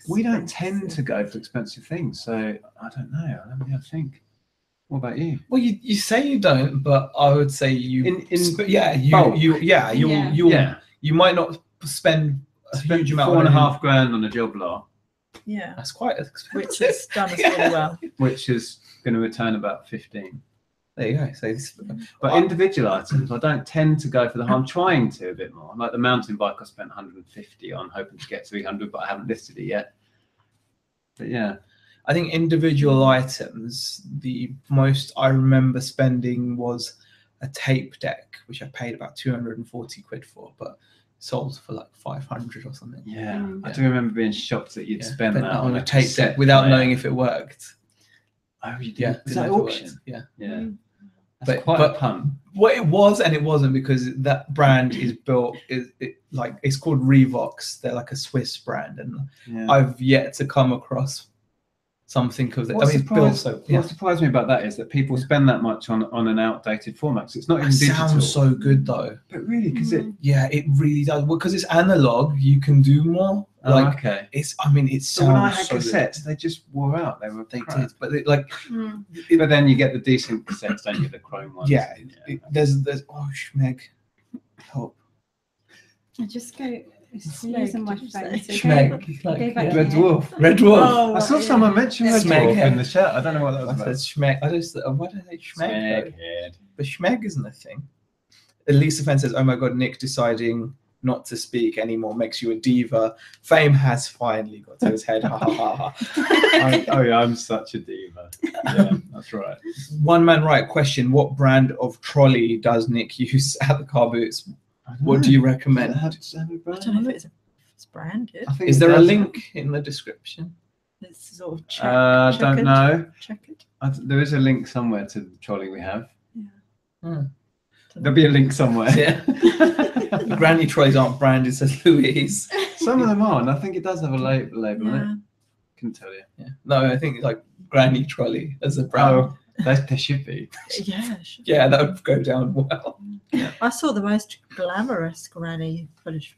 We don't tend to go for expensive things, so I don't know. Let me think. What about you?
Well, you say you don't, but I would say you
bulk.
you might not spend a huge amount.
$4,500 on a job lot.
Yeah,
That's quite expensive.
which has done us really well.
Which is going to return about 15.
There you go. So
but individual items, I don't tend to go for the. I'm trying to a bit more. Like the mountain bike, I spent 150 on, hoping to get 300, but I haven't listed it yet. But yeah,
I think individual items. The most I remember spending was a tape deck, which I paid about 240 quid for, but sold for like 500 or something.
Yeah, I do remember being shocked that you'd spend that
on a tape deck without knowing if it worked.
Oh, you did?
Yeah,
was that auction?
Yeah.
That's quite a punt.
What it was and it wasn't, because that brand is built it's called Revox. They're like a Swiss brand, and I've yet to come across something of that.
What surprised me about that is that people spend that much on an outdated format. So it's not even digital.
Sounds so good though.
But really, because it
really does. Well, because it's analog, you can do more.
Okay.
It's. I mean, it sounds.
When I had
so
cassettes,
good.
they just wore out. They
did, but
but then you get the decent cassettes, don't you? The chrome ones.
Yeah. There's Schmeg. Help.
I just go. Using my phone.
Schmeg.
Red Dwarf.
Red Dwarf.
Oh,
I saw someone mention Red
Smeg
Dwarf in the chat. I don't know what that was about.
Schmeg. I just. Why do they Schmeg?
Smeghead.
But Schmeg isn't a thing. Elisa Fenn says, "Oh my God, Nick deciding not to speak anymore makes you a diva. Fame has finally got to his head." Ha ha ha ha.
I'm such a diva. Yeah, that's right.
One man right question: what brand of trolley does Nick use at the car boots? What do you recommend?
I don't know if it's branded.
Is there a link in the description?
It's sort of
don't know.
Check it.
There is a link somewhere to the trolley we have.
Yeah.
There'll be a link somewhere.
Yeah. Granny trolleys aren't branded, says Louise.
Some of them are, and I think it does have a label on it. Couldn't tell you.
Yeah. No, I think like Granny trolley as a brand.
Oh, there should be.
Yeah.
Yeah, that would go down well.
Yeah. I saw the most glamorous granny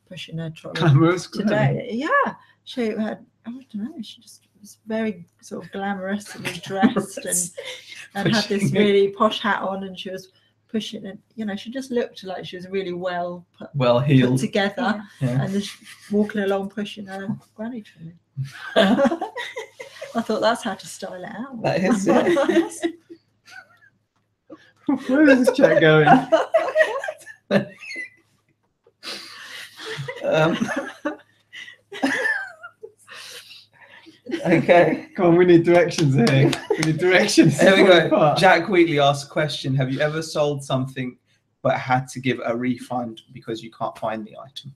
pushing her trolley
Glamorous
today. Yeah, she had. I don't know. She just was very sort of glamorously dressed and had this really posh hat on, and she was pushing it. You know, she just looked like she was really well
heeled
put together, and just walking along pushing her granny trolley. I thought that's how to style it out.
That is it.
Where is this chat going?
Okay.
Come on, we need directions here. We need directions.
There we go. Jack Wheatley asked a question: have you ever sold something but had to give a refund because you can't find the item?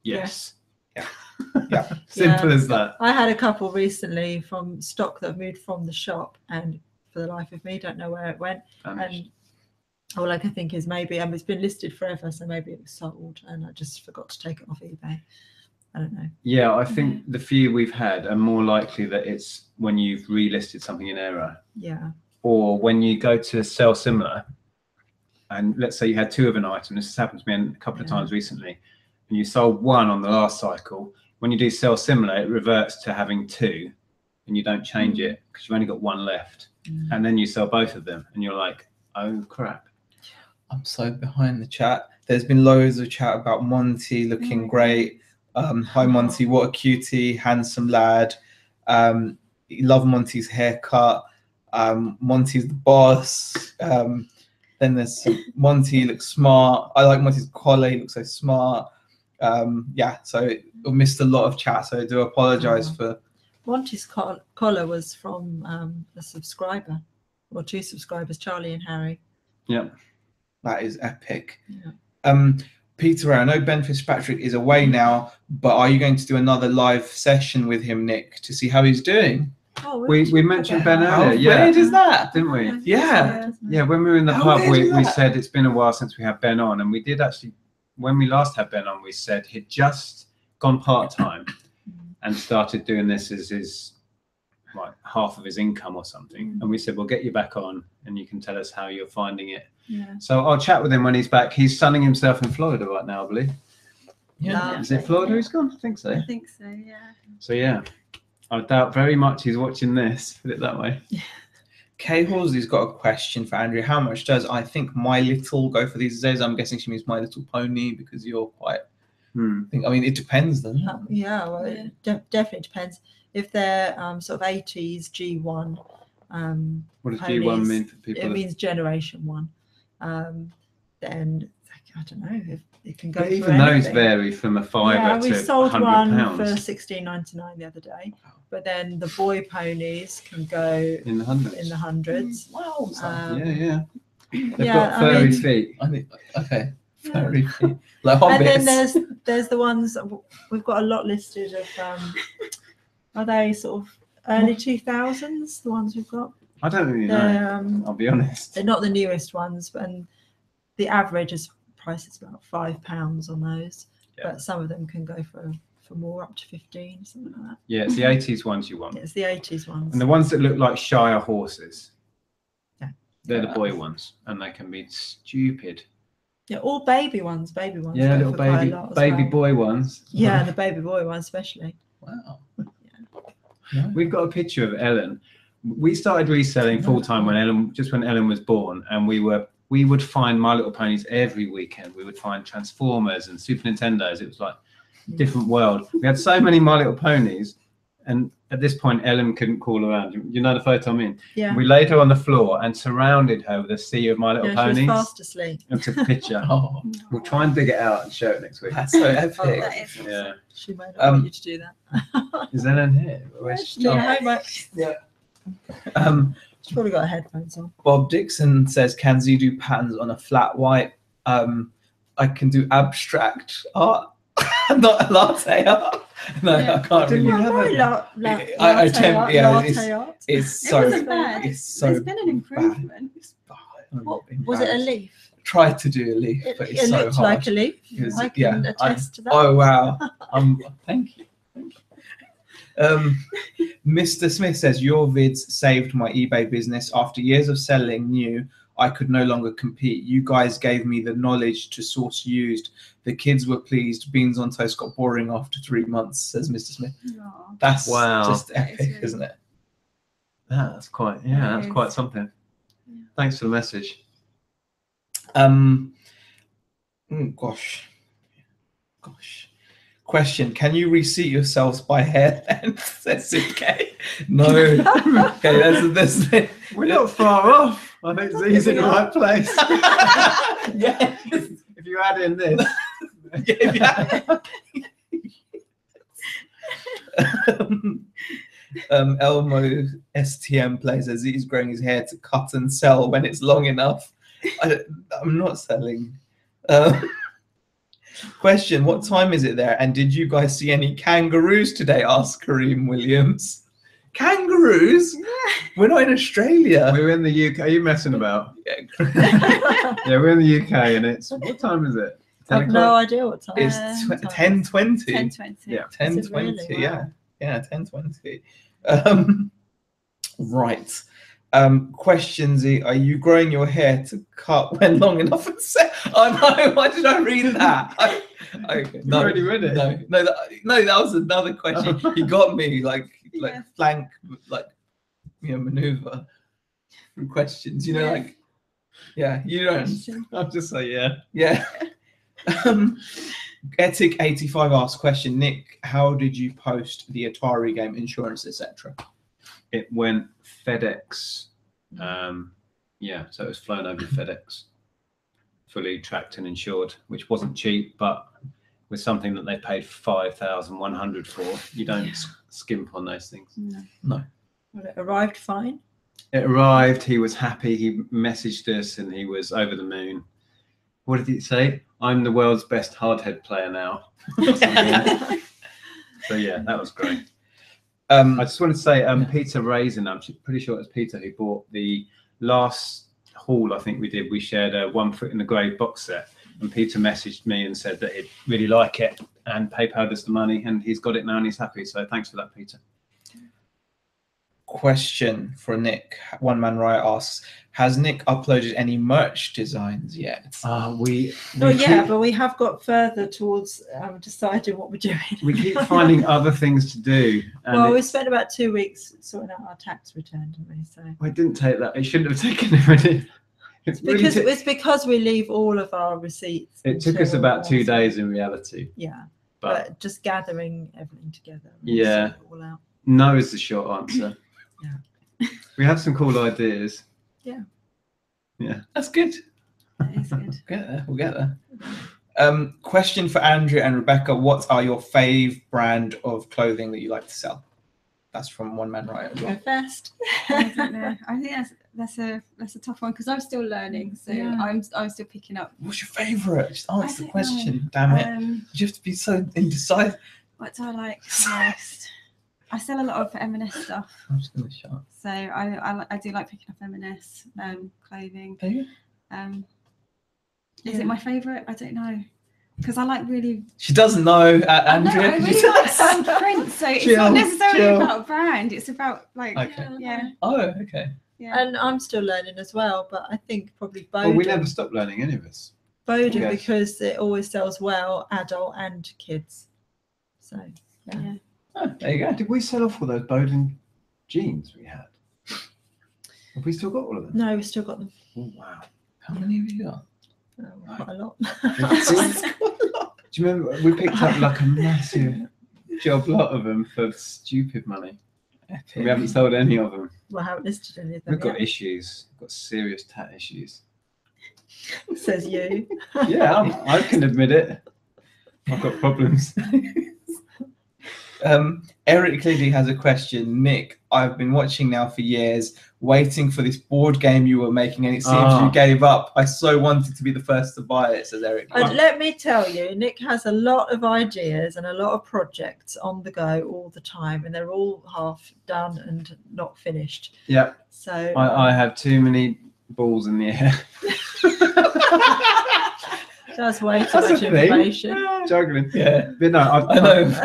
Yes.
Yeah.
Simple as that.
I had a couple recently from stock that moved from the shop, and for the life of me, don't know where it went. And all I can think is maybe it's been listed forever, so maybe it was sold, and I just forgot to take it off eBay. I don't know.
Yeah, I think the few we've had are more likely that it's when you've relisted something in error.
Yeah.
Or when you go to sell similar, and let's say you had two of an item. This has happened to me a couple of times recently. And you sold one on the last cycle. When you do sell similar, it reverts to having two, and you don't change it because you've only got one left. And then you sell both of them, and you're like, oh crap.
I'm so behind the chat. There's been loads of chat about Monty looking great. Hi Monty, what a cutie, handsome lad. Love Monty's haircut. Monty's the boss. Then there's Monty looks smart. I like Monty's collar, he looks so smart. So we missed a lot of chat, so I do apologize for.
Monty's collar was from a subscriber, or two subscribers, Charlie and Harry.
Yeah.
That is epic.
Yeah.
Peter, I know Ben Fitzpatrick is away now, but are you going to do another live session with him, Nick, to see how he's doing?
Oh,
we mentioned Ben earlier.
How weird is that?
Didn't we?
Yeah.
Yeah, when we were in the
How
pub,
weird is
we
that?
said it's been a while since we had Ben on, and we did actually, when we last had Ben on, we said he'd just gone part-time and started doing this as his half of his income or something. And we said, we'll get you back on and you can tell us how you're finding it.
Yeah.
So I'll chat with him when he's back. He's sunning himself in Florida right now, I believe.
Yeah.
Is it Florida he's gone? I think so.
I think so, yeah.
So yeah, I doubt very much he's watching this, put it that way.
Kay Horsley's got a question for Andrea. How much does I think My Little go for these days? I'm guessing she means My Little Pony because you're quite. I mean, it depends then.
Yeah, well, it definitely depends. If they're sort of 80s G1,
What does
ponies,
G1 mean for people?
it means generation one. Then I don't know if it can go.
But
for
even those
anything.
vary from a fiver
Yeah, we
to
sold one
£100
for £16.99 the other day. But then the boy ponies can go
in the hundreds.
in the hundreds.
Wow.
Yeah. They've
yeah,
got
I
furry
mean-
feet.
I think, okay. Furry feet. Like hobbits.
And then there's the ones we've got a lot listed of. Are they sort of early 2000s? The ones we've got.
I don't really know. I'll be honest.
They're not the newest ones, and the average price is about £5 on those.
Yeah.
But some of them can go for more, up to 15, something like that.
Yeah, it's the 80s ones you want.
It's the 80s ones.
And the ones that look like Shire horses.
Yeah.
They're the boy ones, and they can be stupid.
Yeah, all baby ones.
Yeah,
go
little
for quite a
baby
lot as
baby
well.
boy ones.
Yeah, the baby boy ones especially.
Wow.
We've got a picture of Ellen. We started reselling full time when Ellen was born, and we would find My Little Ponies every weekend. We would find Transformers and Super Nintendos. It was like a different world. We had so many My Little Ponies, and at this point, Ellen couldn't crawl around. You know the photo I mean?
Yeah.
We laid her on the floor and surrounded her with a sea of My Little
She
Ponies.
was fast asleep.
And took a picture.
Oh,
We'll try and dig it out and show it next week.
that's so epic.
Oh, that is awesome.
Yeah.
She may not want you to do that.
Is Ellen here? Where's she?
Doing homework.
Yeah.
She's probably got her headphones on.
Bob Dixon says, "Can Z do patterns on a flat white? I can do abstract art, not latte art. No,
Yeah.
I can't
Didn't
really.
you have
I attempt. Yeah,
latte art.
it's
It
so.
wasn't bad.
It's so.
There's been an improvement.
It's
What, was it a leaf?
Tried to do a leaf, but it's
It
so
looked
hard.
like a leaf.
It was-
I can
yeah,
attest to that.
Oh wow! Thank you. Mr. Smith says your vids saved my eBay business. After years of selling new, I could no longer compete. You guys gave me the knowledge to source used. The kids were pleased. Beans on toast got boring after 3 months, says Mr. Smith.
Aw.
That's
Wow.
just
That is
epic,
really-
isn't it?
That's quite,
That
that's
is.
quite something.
Yeah.
Thanks for the message.
Gosh. Question: can you reseat yourselves by hair length? Says K. No. Okay, that's
We're not far off. I think Z's in the right place.
yeah.
If you add in this.
Elmo STM plays as he's growing his hair to cut and sell when it's long enough. I'm not selling. Question: what time is it there? And did you guys see any kangaroos today? Asked Kareem Williams. Kangaroos? We're not in Australia.
We're in the UK. Are you messing about?
Yeah.
Yeah, we're in the UK, and it's what time is it? 10
I've no idea what time.
It's 10:20.
10:20.
Yeah.
10:20.
Really?
Yeah.
Wow.
Yeah, 10:20. Right. Question Z: are you growing your hair to cut when long enough and set? Oh no! Why did I read that? Okay,
You already read it.
No, that was another question. He got me like
Yeah.
flank, like maneuver questions. You know,
Yeah.
like yeah, you don't.
I'll just say yeah.
Yeah. Etic85 asks question: Nick, how did you post the Atari game, insurance, etc.?
It went FedEx. Yeah, so it was flown over FedEx, fully tracked and insured, which wasn't cheap, but with something that they paid $5,100 for, you don't skimp on those things.
No.
Well, it arrived fine.
It arrived. He was happy. He messaged us, and he was over the moon. What did he say? I'm the world's best hardhead player now. So yeah, that was great. I just wanted to say, Peter Raisin, I'm pretty sure it was Peter who bought the last haul. I think we did. We shared a 1 Foot in the Grave box set, and Peter messaged me and said that he'd really like it and PayPal'd us the money, and he's got it now and he's happy. So thanks for that, Peter.
question for Nick. One Man Riot asks, has Nick uploaded any merch designs yet?
We
Not yet,
keep,
but we have got further towards deciding what we're doing.
we keep finding other things to do. And
Well, we spent about 2 weeks sorting out our tax return, didn't we? So
I didn't take that. It shouldn't have taken it. Really. It's
because we leave all of our receipts.
It took us about 2 days in reality.
Yeah,
But
just gathering everything together.
Yeah.
Sort it all out.
no is the short answer.
Yeah.
We have some cool ideas.
Yeah.
Yeah.
That's good.
That is good.
We'll get there. Question for Andrea and Rebecca. What are your fave brand of clothing that you like to sell? That's from One Man Riot as
Go
well.
first.
I don't know. I think that's a tough one because I'm still learning, so
Yeah.
I'm still picking up.
What's your favourite? Just
I
answer the
don't
question. Damn it. You have to be so indecisive.
What do I like most? I sell a lot of M&S stuff,
I'm just going to shut up.
so I do like picking up M&S clothing.
There you go.
Is
Yeah.
it my favourite? I don't know. Because I like really.
She doesn't know,
I
Andrea.
really like some print, so it's not necessarily about brand. It's about like.
Okay.
Yeah.
Oh, okay.
Yeah.
And I'm still learning as well, but I think probably
Well,
Bowden.
we never stop learning, any of us.
Bowden
Yes.
because it always sells well, adult and kids. So
Yeah.
Oh, there you go.
Did we sell off all those Bowden jeans we had? Have we still got all of them?
no, we've still got them.
Oh, wow.
How many have you got?
Quite a lot.
Do you remember we picked up like a massive job lot of them for stupid money? We haven't sold any of them.
Well, I haven't listed any of them.
We've got
yet.
issues. We've got serious tat issues.
Says you.
Yeah, I can admit it. I've got problems.
Eric Liddy has a question. Nick, I've been watching now for years, waiting for this board game you were making, and it seems you gave up. I so wanted to be the first to buy it, says Eric.
And let me tell you, Nick has a lot of ideas and a lot of projects on the go all the time, and they're all half done and not finished.
Yeah.
So
I have too many balls in the air.
that's way too
That's
much
a thing.
information.
Juggling.
Yeah.
But no,
I know.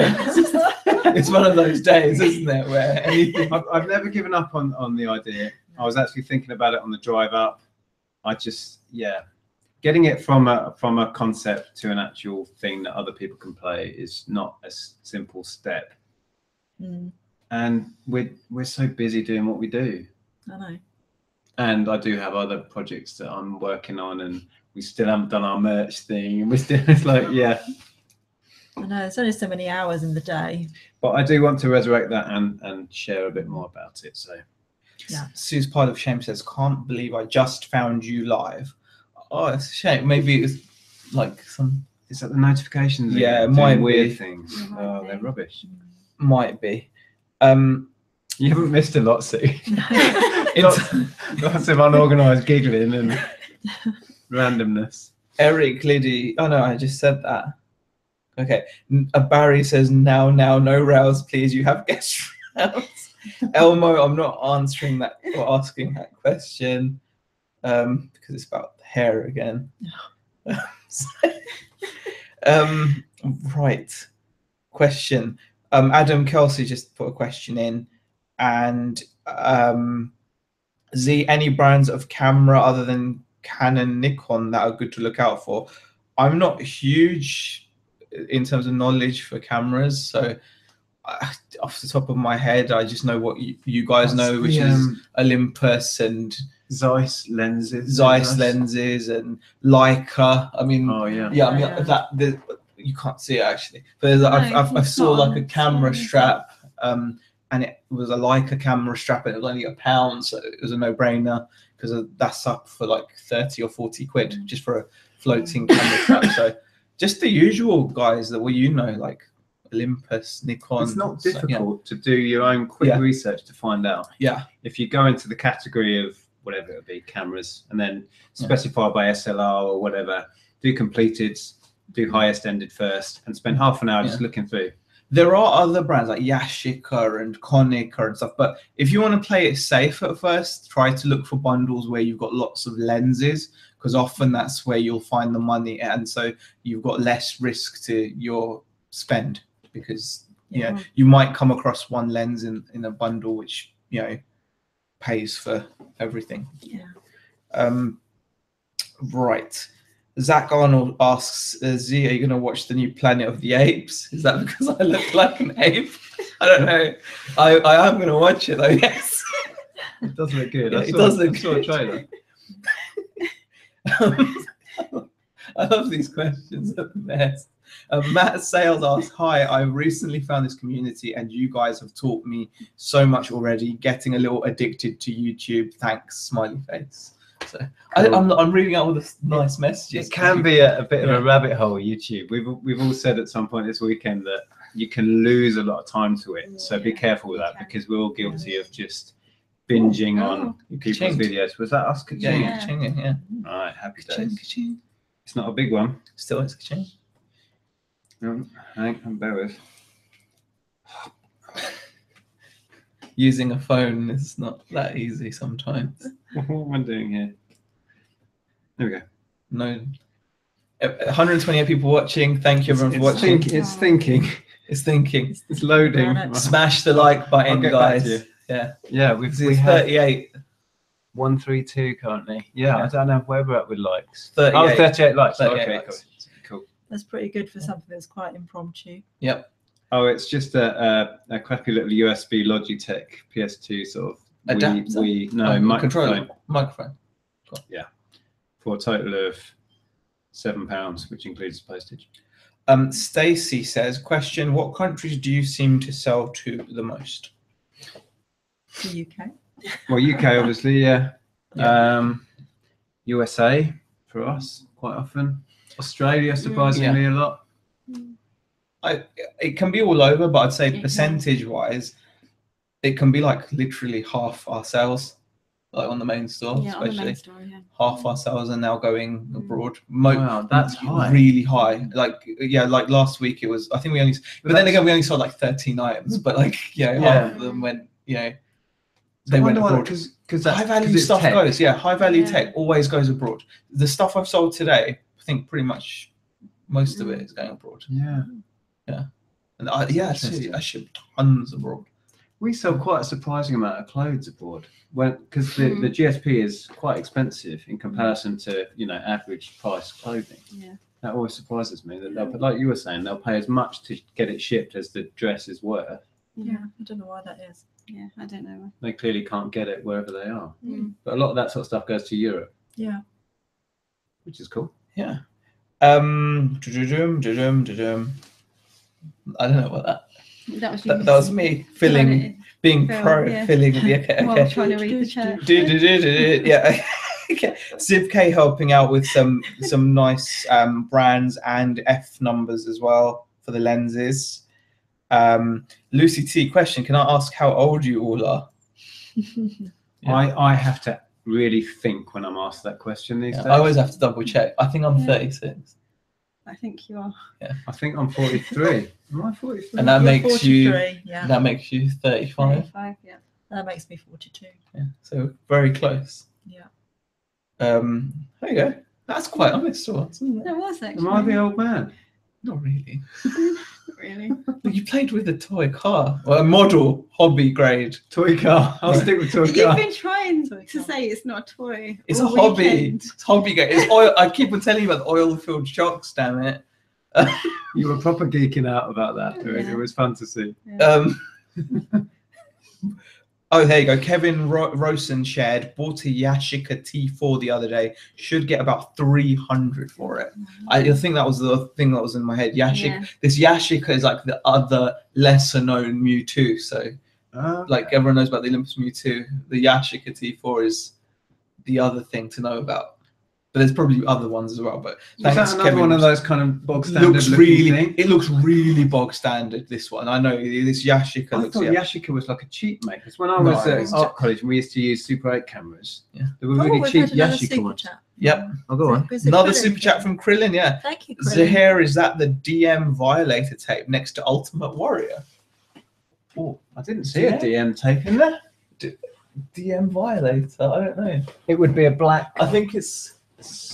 It's one of those days, isn't it, where anything.
I've never given up on the idea. I was actually thinking about it on the drive up. I just, getting it from a concept to an actual thing that other people can play is not a simple step.
Mm,
And we're so busy doing what we do.
I know.
And I do have other projects that I'm working on, and we still haven't done our merch thing, and we're still, it's like,
I know. There's only so many hours in the day.
But I do want to resurrect that and share a bit more about it. So
Yeah.
Sue's Pile of Shame says, can't believe I just found you live. Oh, it's a shame. Maybe it's like some.
is that the notifications?
Yeah, it
doing
might
weird
be.
things.
It might
Oh,
be.
they're rubbish.
Might be.
You haven't missed a lot, Sue.
It's
Lots of unorganised giggling and randomness.
Eric Liddy. Oh no, I just said that. Okay. Barry says, now, no rails, please. You have guest rounds. Elmo, I'm not answering that or asking that question because it's about hair again. Right. Question. Adam Kelsey just put a question in, and Z, any brands of camera other than Canon, Nikon that are good to look out for? I'm not huge in terms of knowledge for cameras, so off the top of my head, I just know what you guys know, which is Olympus and
Zeiss lenses.
Zeiss lenses and Leica. I mean,
Oh yeah.
yeah, I mean
Yeah.
you can't see it actually, but there's, I saw
it's not
like a
on
camera
screen.
strap, and it was a Leica camera strap, and it was only £1, so it was a no-brainer because that's up for like 30 or 40 quid just for a floating camera strap. So just the usual guys that like Olympus, Nikon.
It's not
so, yeah.
difficult to do your own quick research to find out.
Yeah.
If you go into the category of whatever it would be, cameras, and then specify by SLR or whatever, do completed, do highest ended first, and spend half an hour just looking through.
There are other brands like Yashica and Konica and stuff, but if you want to play it safe at first, try to look for bundles where you've got lots of lenses, because often that's where you'll find the money, and so you've got less risk to your spend, because you might come across one lens in a bundle which pays for everything.
Yeah.
Right. Zach Arnold asks, Z, are you going to watch the new Planet of the Apes? Is that because I look like an ape? I don't know. I am going to watch it though, yes.
It does look good.
Yeah,
I
it
saw,
does look
I saw a
good.
trailer.
I love these questions at the best. Matt Sales asks, hi, I recently found this community and you guys have taught me so much already, getting a little addicted to YouTube. Thanks, smiley face. So
Cool.
I'm reading out all the nice messages.
It can be a bit of
Yeah.
a rabbit hole, YouTube. We've all said at some point this weekend that you can lose a lot of time to it. So be careful with that, because we're all guilty of just binging on people's
ka-ching.
videos. Was that us?
Yeah,
Ka-ching?
yeah, ka-ching, yeah.
Right, happy
Ka-ching,
days.
ka-ching.
It's not a big one.
Still it's ka-ching.
Hang on, bear with.
Using a phone is not that easy sometimes.
What am I doing here? There we go.
No. 128 people watching. Thank you everyone for watching.
It's thinking.
It's thinking.
It's loading.
Right.
Smash the like button,
I'll get back to
guys.
you.
Yeah.
Yeah,
We
we have
38.
132 currently. Yeah,
Yeah.
I don't know where we're at with likes.
38.
Oh, 38 likes.
38
Okay,
likes.
cool.
That's pretty good for something that's quite impromptu.
Yep.
Oh, it's just a crappy little USB Logitech PS2 sort of
Adapter?
microphone
Controller. Microphone.
for a total of £7, which includes postage.
Stacy says, question, what countries do you seem to sell to the most?
The UK.
Well, UK obviously, yeah.
Yeah.
USA for us quite often. Australia surprisingly a lot.
It can be all over, but I'd say
It can.
percentage wise, it can be like literally half our sales, like on the main store,
Yeah, on the
especially.
main store, yeah.
Half our sales are now going abroad.
Wow, that's high.
Really high. Like like last week it was. I think we only. But then again, we only sold like 13 items. But like half of them went. They went abroad.
Because
High value stuff goes. Yeah, high value
Yeah.
tech always goes abroad. The stuff I've sold today, I think pretty much most of it is going abroad.
Yeah.
And
Interesting.
I ship tons abroad.
We sell quite a surprising amount of clothes abroad, because the GSP is quite expensive in comparison to average price clothing.
Yeah.
That always surprises me that they'll, like you were saying, they'll pay as much to get it shipped as the dress is worth.
Yeah, I don't know why that is.
Yeah, I don't know.
They clearly can't get it wherever they are.
Mm.
But a lot of that sort of stuff goes to Europe,
Yeah.
which is cool.
Yeah. Du-dum. I don't know what that.
That was
That was me being
Phil,
pro,
yeah.
filling the okay.
While trying to read the chat.
Yeah. Ziv K helping out with some nice brands and F numbers as well for the lenses. Lucy T, question, can I ask how old you all are? Yeah.
I have to really think when I'm asked that question these days.
I always have to double check. I think I'm 36.
I think you are.
I think I'm 43. Am I 43?
And that
You're
makes you
43, yeah.
that makes you 35.
35, yeah.
That makes me 42.
Yeah. So very close.
Yeah.
There you go. That's quite honest to us, isn't it?
There was actually.
Am I the old man?
Not really.
Not really.
You played with a toy car. Well, a model, hobby grade.
Toy car. I'll stick with toy
You've
car.
been trying
Toy
to
car.
say it's not a toy.
It's a
all
hobby.
weekend.
It's hobby grade. It's oil. I keep on telling you about the oil-filled shocks, damn it.
You were proper geeking out about that.
Yeah.
It was fun to see.
Yeah.
Oh, there you go. Kevin Rosen shared, bought a Yashica T4 the other day. Should get about 300 for it. I think that was the thing that was in my head. Yashica.
Yeah.
This Yashica is like the other lesser known Mewtwo. So like everyone knows about the Olympus Mewtwo. The Yashica T4 is the other thing to know about. But there's probably other ones as well. But
Is that another
Kevin.
one of those kind of bog standard
Looks
looking
really,
thing?
it looks really bog standard. This one, I know this Yashica
I
looks.
thought
Yeah.
Yashica was like a cheap make. Because when I was
No, it's
at art college, we used to use Super 8 cameras.
Yeah.
They were really
we've
cheap
had another
Yashica
super
ones.
chat.
Yep.
Oh, go on.
Is it
Another
Krillin?
super chat from Krillin. Yeah.
Thank you, Krillin.
Zaheer, is that the DM Violator tape next to Ultimate Warrior?
Oh, I didn't see a DM tape in there.
DM Violator? I don't know.
It would be a black.
I think it's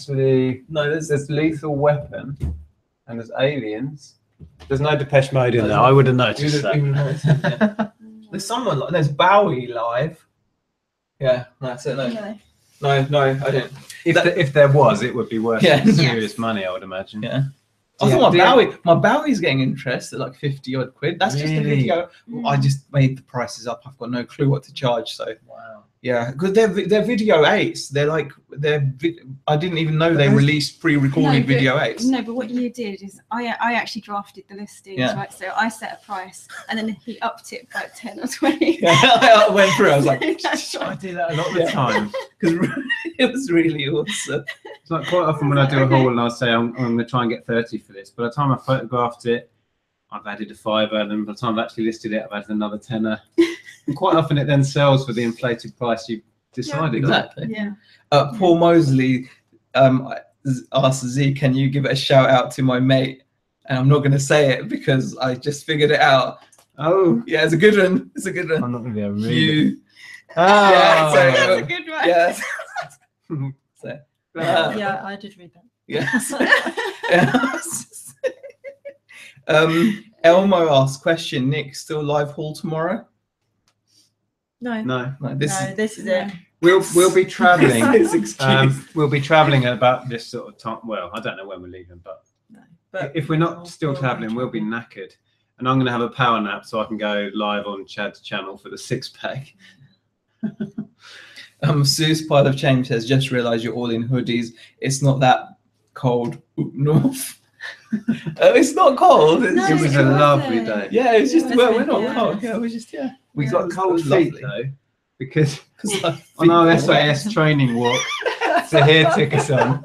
There's Lethal Weapon and there's Aliens. There's no Depeche Mode in there. I would have noticed that.
There's someone like there's Bowie live. Yeah, that's it. No, I didn't.
If there was, it would be worth serious
Yes.
money, I would imagine.
Yeah. I thought my Bowie's getting interest at like 50 odd quid. That's just a
Really?
video. I just made the prices up. I've got no clue what to charge. So
Wow.
yeah, because they're video 8s. I didn't even know they released pre-recorded video 8s.
No, but what you did is I actually drafted the listings, right? So I set a price and then he upped it by 10 or 20.
Yeah, I went through. I was like,
I do that a lot of the time.
because it was really awesome.
It's like quite often when I do a haul and I say I'm going to try and get 30 for this. By the time I photographed it, I've added a $5, and by the time I've actually listed it, I've added another $10. And quite often it then sells for the inflated price you decided.
Exactly.
Yeah.
Paul Mosley asked Z, can you give a shout out to my mate? And I'm not going to say it because I just figured it out.
Oh,
Yeah, it's a good one. It's a good one.
I'm not going to be able to read it.
You.
Oh,
Yeah, so-
That's a good one.
Yes. So,
Yeah, I did read that.
yes. Elmo asked question. Nick, still live haul tomorrow?
No,
no.
No,
this is it.
We'll be travelling.
His excuse.
We'll be travelling at about this sort of time. Well, I don't know when we're leaving, but
No, but
if we're not still travelling, we'll be knackered. And I'm going to have a power nap so I can go live on Chad's channel for the 6-pack.
Sue's pile of change says, just realised you're all in hoodies. It's not that cold up north. It's not cold. It's
No,
It
just,
was a
wasn't.
lovely day.
yeah, it's just
It
well,
was
we're not
really
cold.
nice.
Yeah, we're just
We
Yeah,
got
it was
cold feet
lovely.
though, because
on
on our SAS training walk, Zaheer took us on.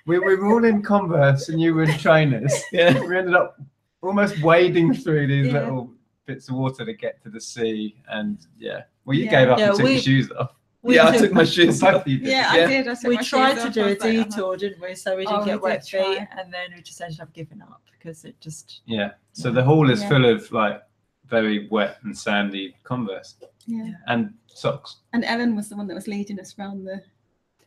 We were all in Converse and you were in trainers.
Yeah.
We ended up almost wading through these
Yeah.
little bits of water to get to the sea. And yeah, well, you
Yeah.
gave up
Yeah,
and took
we-
your shoes off.
I took my shoes
Both
off.
of you did.
Yeah,
Yeah.
I did. I took
We
my shoes
tried to
off.
do
I
a
was like,
detour, didn't we? So we didn't
Oh,
get
we
wet
did
feet,
try.
and then we just ended up giving up because it just.
Yeah. So the hall is
Yeah.
full of like very wet and sandy Converse
Yeah.
and socks.
And Ellen was the one that was leading us around the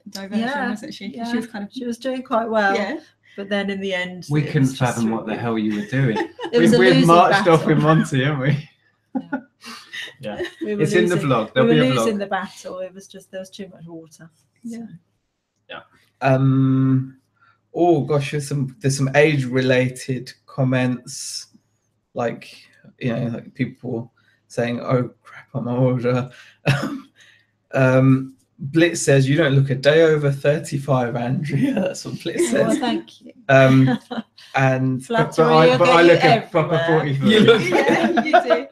diversion,
Yeah,
wasn't she?
yeah.
She was kind of.
She was doing quite well,
Yeah.
but then in the end,
We
it
couldn't
was just
fathom what the
really-
hell you were doing.
It was a
We've
losing
marched off
battle.
with Monty, haven't we?
Yeah. We were
It's in the
losing-
vlog.
We
There'll
were
be a
losing
vlog.
the battle. It was just there was too much water.
Yeah.
Oh gosh, there's some age related comments, like like people saying, "Oh crap, I'm older." Blitz says, "You don't look a day over 35, Andrea." That's what Blitz
Well,
says.
thank you.
And
Flattery,
I
will get you
look at proper
everywhere.
43.
You look-
Yeah, you do.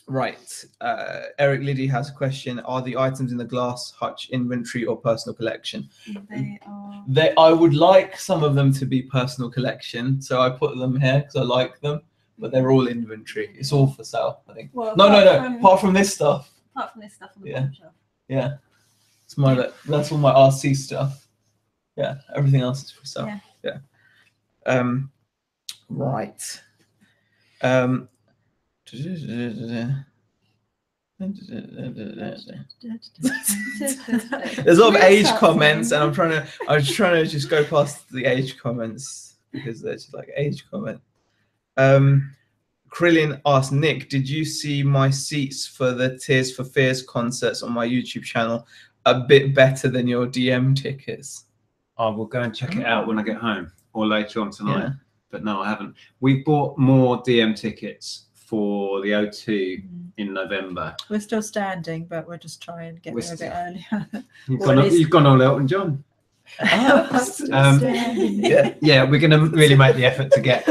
Right. Eric Liddy has a question. Are the items in the glass hutch inventory or personal collection?
They are.
I would like some of them to be personal collection, so I put them here because I like them, but they're all inventory. It's all for sale, I think.
Well,
No.
apart
Apart from this stuff.
Apart from this stuff on the
Yeah.
bottom shelf.
Yeah. That's all my RC stuff. Yeah. Everything else is for sale.
Yeah.
Right. There's a lot of age comments, and I was trying to just go past the age comments because they're just like age comment. Krillin asked Nick, "Did you see my seats for the Tears for Fears concerts on my YouTube channel a bit better than your DM tickets?"
I will go and check it out when I get home or later on tonight.
Yeah.
But no, I haven't. We bought more DM tickets for the O2 in November.
We're still standing, but we'll just try and get
We're
there a bit
still-
earlier.
You've gone all Elton John.
Yeah.
Yeah, we're going to really make the effort to get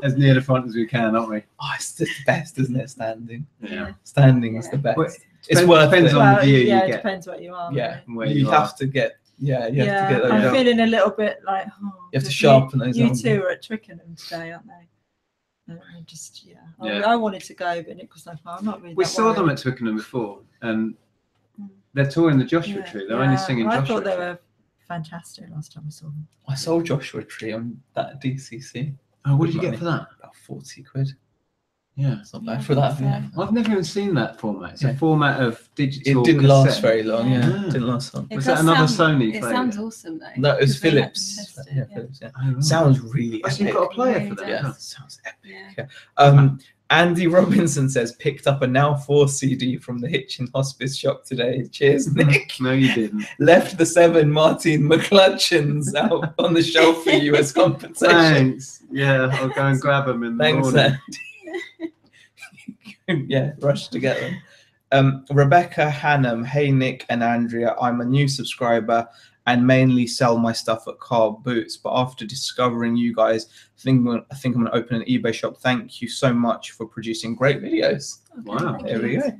as near the front as we can, aren't we?
Oh, it's the best, isn't it? Standing.
Yeah.
Standing is the best.
Well,
It's worth
depends
it.
on the
Well,
view
yeah,
you
it
get.
depends what you are.
Yeah.
Right?
Where
You
you
have
are.
to get. Yeah, you have
Yeah,
to get those
I'm
up.
feeling a little bit like. Oh,
You have to
'cause
sharpen those
You
up.
two are at Twickenham today, aren't they? I just
Yeah.
I wanted to go, but Nick was like, "Oh, I'm not really."
We
that
saw them
worried."
at Twickenham before, and they're touring the Joshua Tree. They're only singing
I
Joshua
thought they
Tree.
were fantastic last time we saw them.
I sold Joshua Tree on that DCC.
Oh, what did you get for that?
About 40 quid.
Yeah.
It's not bad for that. Yeah.
I've never even seen that format. It's
Yeah.
a format of digital.
It didn't
cassette.
last very long.
Yeah.
Yeah, didn't last long.
Was that another Sony
It
failure?
sounds awesome though.
No, it was
'cause they had to
Philips.
test it,
Yeah, Philips. Yeah.
Oh, right.
Sounds really
Oh, so you've
epic.
got a player
Really
for that.
Yeah,
huh?
sounds epic.
Yeah.
Andy Robinson says, picked up a Now 4 CD from the Hitchin Hospice shop today. Cheers, Nick.
No, you didn't.
Left the 7 Martin McClutchins out on the shelf for you as compensation.
Thanks. Yeah, I'll go and grab them in the
Thanks,
morning.
Andy. Yeah, rush to get them. Rebecca Hannum, hey Nick and Andrea, I'm a new subscriber and mainly sell my stuff at Car Boots, but after discovering you guys, I think I'm going to open an eBay shop. Thank you so much for producing great videos.
Wow.
There we go.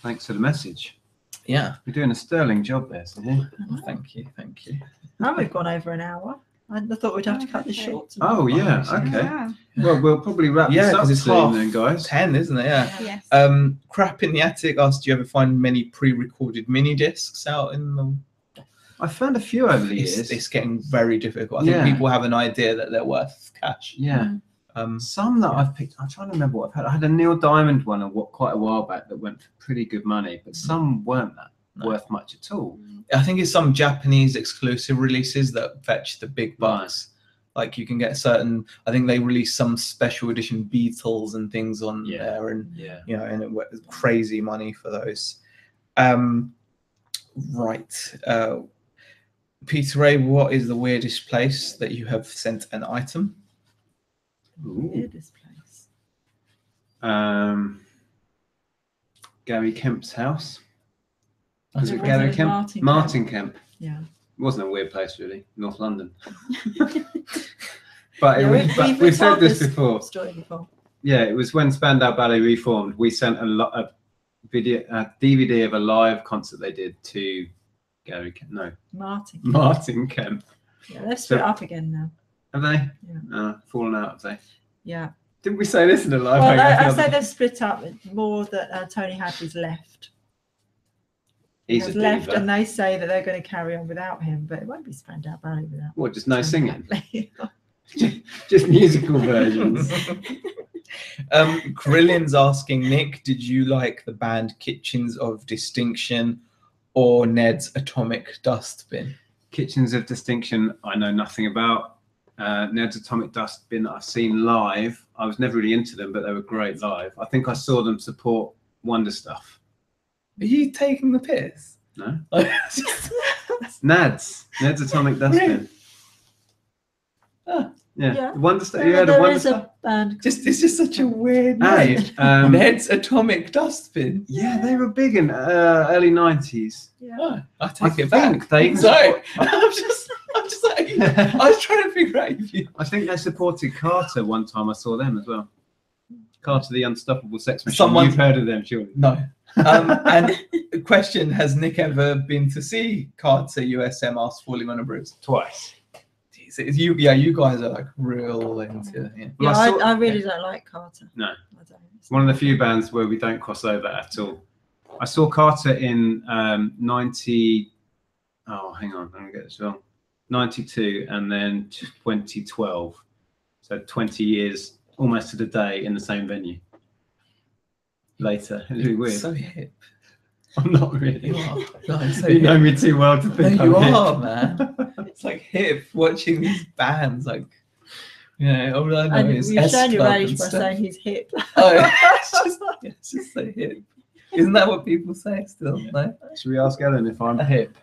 Thanks for the message.
Yeah.
You're doing a sterling job there, Zaheer.
Thank you. Thank you.
And we've gone over an hour. I thought we'd have to cut this short.
Oh, yeah. Okay.
Wow.
Well, we'll probably wrap
Yeah,
this up
'cause it's
soon
half
then, guys.
10, isn't it? Yeah.
Yes.
Crap in the Attic asked, do you ever find many pre-recorded mini discs out in the...
I found a few over the years.
It's getting very difficult. I think people have an idea that they're worth cash.
Yeah. Some that I've picked, I'm trying to remember what I've had. I had a Neil Diamond one quite a while back that went for pretty good money, but some weren't that worth much at all.
I think it's some Japanese exclusive releases that fetch the big bucks. Like you can get certain, I think they release some special edition Beatles and things on there, and you know, and it was crazy money for those. Right. Peter Ray, what is the weirdest place that you have sent an item?
Weirdest place.
Gary Kemp's house.
That's
Was it
a
Gary
it
Kemp?
Martin
Kemp.
Yeah.
It wasn't a weird place really, North London. But,
Yeah,
we've said
told
this before.
Story before.
Yeah, it was when Spandau Ballet reformed. We sent a DVD of a live concert they did to Gary Kemp. No, Martin Kemp.
Yeah, they've split up again now.
Have they?
Yeah.
Fallen out, have they?
Yeah.
Didn't we say this in a live?
Well, I say they've split up. More that Tony Hadley's left.
He's a
left,
diva.
and they say that they're going to carry on without him, but it won't be Spandau Ballet without.
What? Just no
Tony
singing?
Hadley.
Just musical versions.
Krillin's asking, Nick, did you like the band Kitchens of Distinction or Ned's Atomic Dustbin?
Kitchens of Distinction, I know nothing about. Ned's Atomic Dustbin, I've seen live. I was never really into them, but they were great live. I think I saw them support Wonder Stuff.
Are you taking the piss?
No? Ned's Atomic Dustbin.
Ah,
yeah.
Yeah.
Wonder Stuff.
Yeah,
You heard of
there
Wonder
is
Stuff?
a band.
it's just such a weird name.
And,
Ned's Atomic Dustbin.
yeah, they were big in early 90s.
Yeah.
Oh, I
I
take it
think
back.
they.
Sorry, I'm just like, I was trying to figure out if you.
I think they supported Carter one time. I saw them as well. Carter, the Unstoppable Sex Machine.
Someone-
You've heard of them, surely?
No. And the question: has Nick ever been to see Carter USM asked Falling on a Bruise?
Twice.
Jeez, you guys are like real into it.
Well,
Yeah,
I saw-
I really don't like Carter.
No.
I don't. It's
One of the
not-
few bands where we don't cross over at all. I saw Carter in 90. Oh, hang on, I'm gonna get this wrong. 92 and then 2012. So 20 years, almost to the day, in the same venue. Later, it's really weird.
So hip.
I'm not really.
You are. No, it's so
You know
hip.
me too well to
No,
think
you
I'm hip.
are, man. It's like hip watching these bands, like, you know, all I know
And
is
you've shown your
S-Club
age
and
by
stuff.
saying he's hip.
Oh, it's just so hip. Isn't that what people say still? No?
Should we ask Ellen if I'm
A
hip?
hip.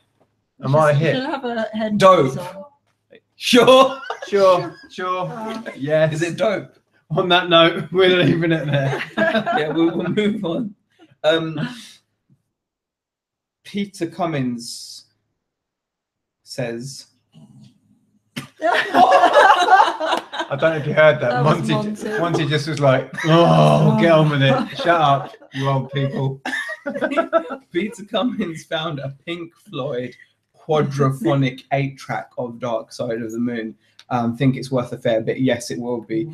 Am I
She'll
hip?
have a head
Dope.
on.
Sure.
Sure. Yes.
Is it dope?
On that note, we're leaving it there.
Yeah, we'll move on. Peter Cummins says,
I don't know if you heard that.
That was
Monty
Monty.
just was like, oh, get on with it. Shut up, you old people.
Peter Cummins found a Pink Floyd quadraphonic 8-track of Dark Side of the Moon. Think it's worth a fair bit. Yes, it will be.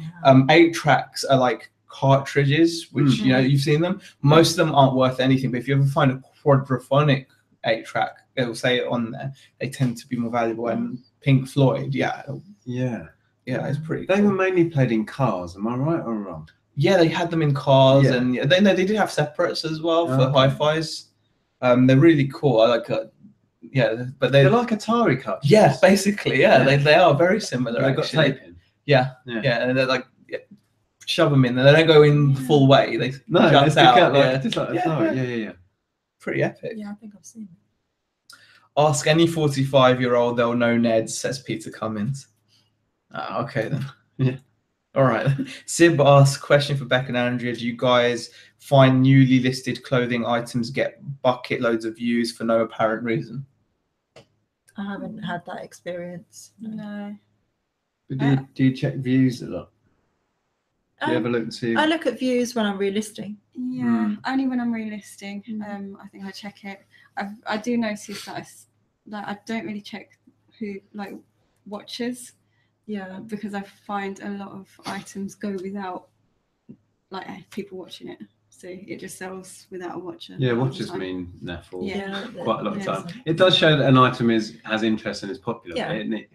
8 tracks are like cartridges, which you know, you've seen them. Most of them aren't worth anything, but if you ever find a quadraphonic 8-track, it'll say it on there. They tend to be more valuable. And Pink Floyd, yeah,
Yeah.
it's pretty.
They
cool.
were mainly played in cars. Am I right or wrong?
Yeah, they had them in cars,
Yeah.
and they did have separates as well for
Okay.
hi-fis. They're really cool. I like, but
They're like Atari cartridges.
yeah, basically, yeah,
Yeah.
they are very similar.
They've got
Actually.
tape in.
Yeah,
Yeah.
yeah, and they're like shove them in, and they don't go in the full way. They
No, they
jut
stick out like,
yeah.
just like
Yeah,
Atari.
yeah.
Yeah.
Pretty epic.
Yeah, I think I've seen it.
Ask any 45-year-old, they'll know Ned, says Peter Cummins. Okay then.
Yeah.
All right. Sib asks, question for Beck and Andrea. Do you guys find newly listed clothing items get bucket loads of views for no apparent reason?
I haven't had that experience.
No.
But do you check views a lot? Do you ever look and see?
I look at views when I'm relisting.
Yeah, only when I'm relisting. I think I check it. I do notice that I don't really check who like watches.
Yeah.
Because I find a lot of items go without like people watching it. So it just sells without a watcher.
Yeah, watches mean naffle
Yeah.
quite a lot of
Yeah.
time. It does show that an item has interest and is popular.
Yeah.
It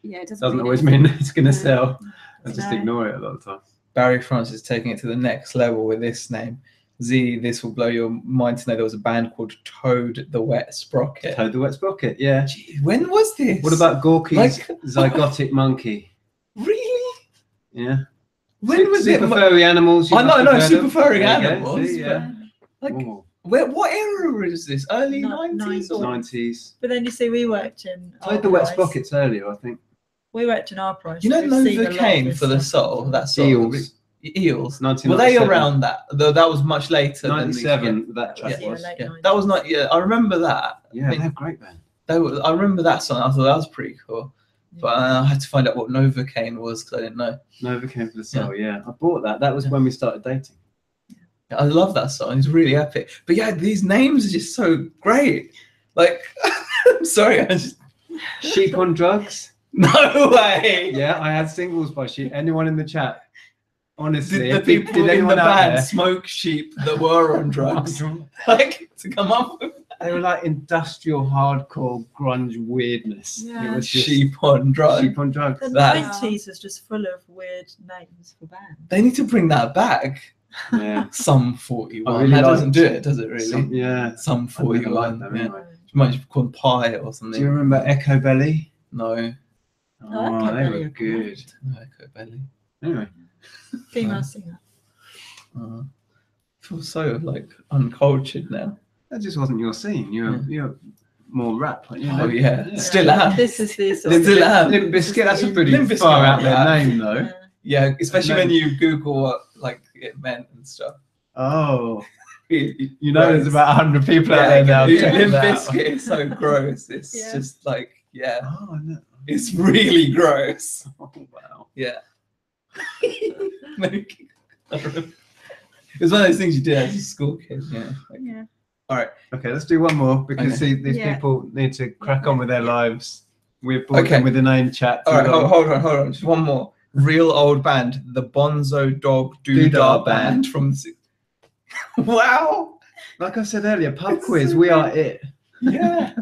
Yeah, it
doesn't always mean it's going to sell. I just
No.
ignore it a lot of the time.
Barry Francis is taking it to the next level with this name. Z, this will blow your mind to know there was a band called Toad the Wet Sprocket.
Toad the Wet Sprocket, yeah.
Gee, when was this?
What about Gorky's
Like-
Zygotic Monkey?
Really?
Yeah.
When was it?
Super furry animals.
I know,
no,
super furry
There you go,
animals.
see, yeah.
Like,
Ooh,
what era is this? Early
No,
90s? Or?
90s.
But then you see, we worked in.
Toad the Wet
Price.
Sprocket's earlier, I think.
We worked in our price.
You know
so we've seen a lot of
Novocaine
this
for the
stuff.
soul? That song?
Eels.
Eels. Were
1997.
they around that? Though that was much later.
97, that track
Yeah,
was.
late
Yeah,
90s.
that was not. Yeah, I remember that.
Yeah,
I mean,
they're great band.
I remember that song. I thought that was pretty cool.
Yeah.
But I had to find out what Novocaine was because I didn't know.
Novocaine for the Soul, yeah. I bought that. That was when we started dating.
I love that song. It's really epic. But yeah, these names are just so great. Like, I'm sorry, I just
Sheep on Drugs.
no way.
Yeah, I had singles by Sheep. Anyone in the chat? Honestly,
Did the people in the
anyone out
band
there-
smoke sheep that were on drugs? Like to come up with
They were like industrial, hardcore, grunge weirdness.
Yeah.
It was just
sheep on drugs.
Sheep on Drugs.
The
That's-
90s was just full of weird names for bands.
They need to bring that back.
Yeah.
Some 41.
I really
that
like
doesn't do it, does it? Really?
Some- yeah.
Some
I never
41.
liked them
yeah.
anyway.
You might just call them pie or
Do
something.
you remember Echo Belly?
No.
Echo
Oh, they
Belly
were
are
good.
No, Echo Belly.
Anyway,
Female singer.
I feel so like uncultured now.
that just wasn't your scene. You're more rap. Like, you know?
Oh yeah,
Yeah.
still am.
This is the sort
Limp,
of.
Still am.
Limp Bizkit, that's a pretty
Limp Bizkit,
far out there
yeah.
name though.
Yeah.
Yeah, especially
And
when
then-
you Google what like it meant and stuff.
Oh,
You
know there's about 100 people out there now.
Limp
checking that out.
Bizkit is so gross. It's
Yeah.
just like
Oh, no.
it's really gross.
Oh, wow.
Yeah. It's one of those things you did as a school kid. Yeah. Like,
Yeah.
all right.
Okay, let's do one more because
Okay.
these
Yeah.
people need to crack on with their lives. We're bored them with the name chat.
All right. Hold on. Just one more. Real old band, the Bonzo Dog Doodah
Doodah
Band from. Wow.
Like I said earlier, pub
It's
quiz.
so
We
good.
are it.
Yeah.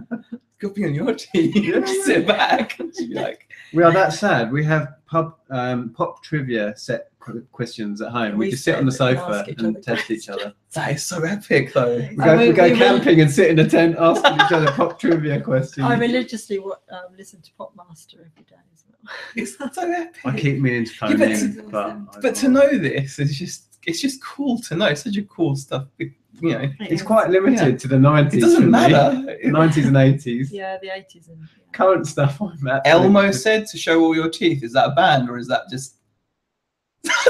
Could be on your team. Just sit back and be like,
We are that sad. We have pop trivia set questions at home. We just sit on the
sit and
sofa
ask each
and
other
test each other.
that is so epic though.
We go,
we will-
camping and sit in a tent asking each other pop trivia questions.
I religiously listen to Popmaster every day as well.
It's so epic.
I keep meaning to phone
Yeah, but
in,
to-
but
to know this, it's just cool to know. It's such a cool stuff. You know,
it's quite limited to the 90s.
it doesn't
for me.
matter.
90s and 80s.
Yeah, the 80s and. Yeah.
Current stuff I'm at.
Elmo said to show all your teeth. Is that a band or is that just?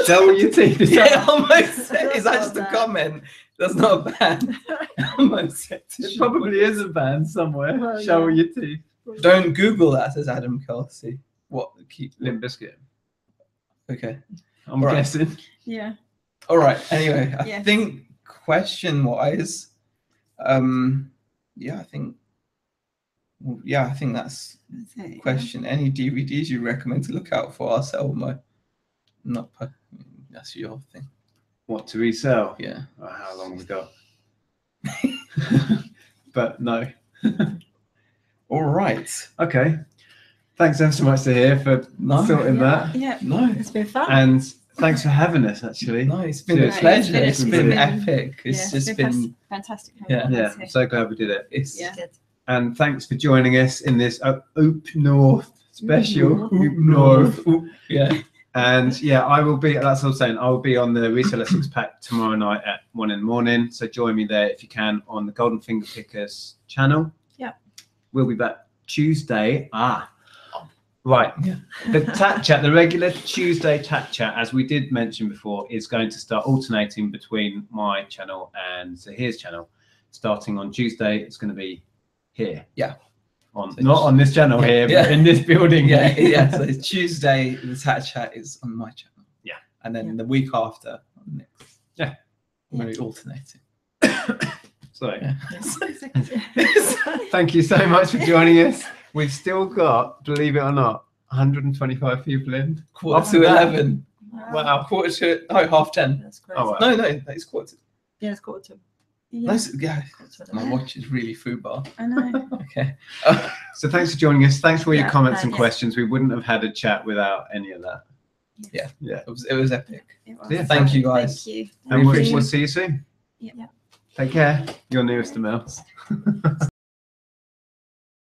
Show your teeth. Is that-
Yeah, Elmo said. Is that
That's
just a
not a band.
comment? That's not a band. Elmo said to
It
show
probably is a band somewhere.
Well,
Show
yeah.
your teeth.
Don't Google that, says Adam Kelsey. What? Keep
Limp Bizkit.
Okay.
I'm
Right.
guessing.
Yeah.
All right. Anyway, I
Yes.
think question-wise, yeah, I think that's
That's it. yeah.
question. Any DVDs you recommend to look out for? Us, Elmo. Not. That's your thing.
What to resell?
Yeah.
Oh, how long have we got? But no.
All right.
Okay. Thanks ever so much to hear for
No.
sorting
Yeah.
that.
Yeah.
No.
It's been fun.
And Thanks for having us, actually.
No, it's been a
Seriously.
pleasure.
It's
It's
been
been
brilliant.
epic. It's just been
fantastic.
Yeah.
Yeah, I'm so glad we did it.
it's
Yeah.
Good.
And thanks for joining us in this Oop North special.
Oop
Oop North.
yeah.
And yeah, I will be, that's what I'm saying, I will be on the Reseller 6-pack tomorrow night at 1 in the morning. So join me there if you can on the Golden Finger Pickers channel.
Yeah.
We'll be back Tuesday. Right.
Yeah.
The Tat Chat, the regular Tuesday Tat Chat, as we did mention before, is going to start alternating between my channel and Zaheer's channel. Starting on Tuesday, it's going to be here.
Yeah.
Not on this channel here, but in this building.
Yeah. So it's Tuesday. The Tat Chat is on my channel.
Yeah.
And then the week after on Nick's.
Yeah.
We're alternating.
So
Yeah.
thank you so much for joining us. We've still got, believe it or not, 125 people in.
Quarter to 11.
Wow.
Quarter to 10:30.
That's crazy.
Oh, wow.
No, it's quarter.
Yeah, it's quarter to.
Yeah,
Yeah.
Quarter to
My
11.
watch is really foobar.
I know.
Okay.
So thanks for joining us. Thanks for all your
Yeah,
comments and
thanks.
questions. We wouldn't have had a chat without any of that.
Yeah.
Yeah.
It was epic.
It was.
Yeah.
Thank you guys.
Thank you.
And
Really
we'll see you soon.
Yeah.
Take care. You're nearest to Mouse.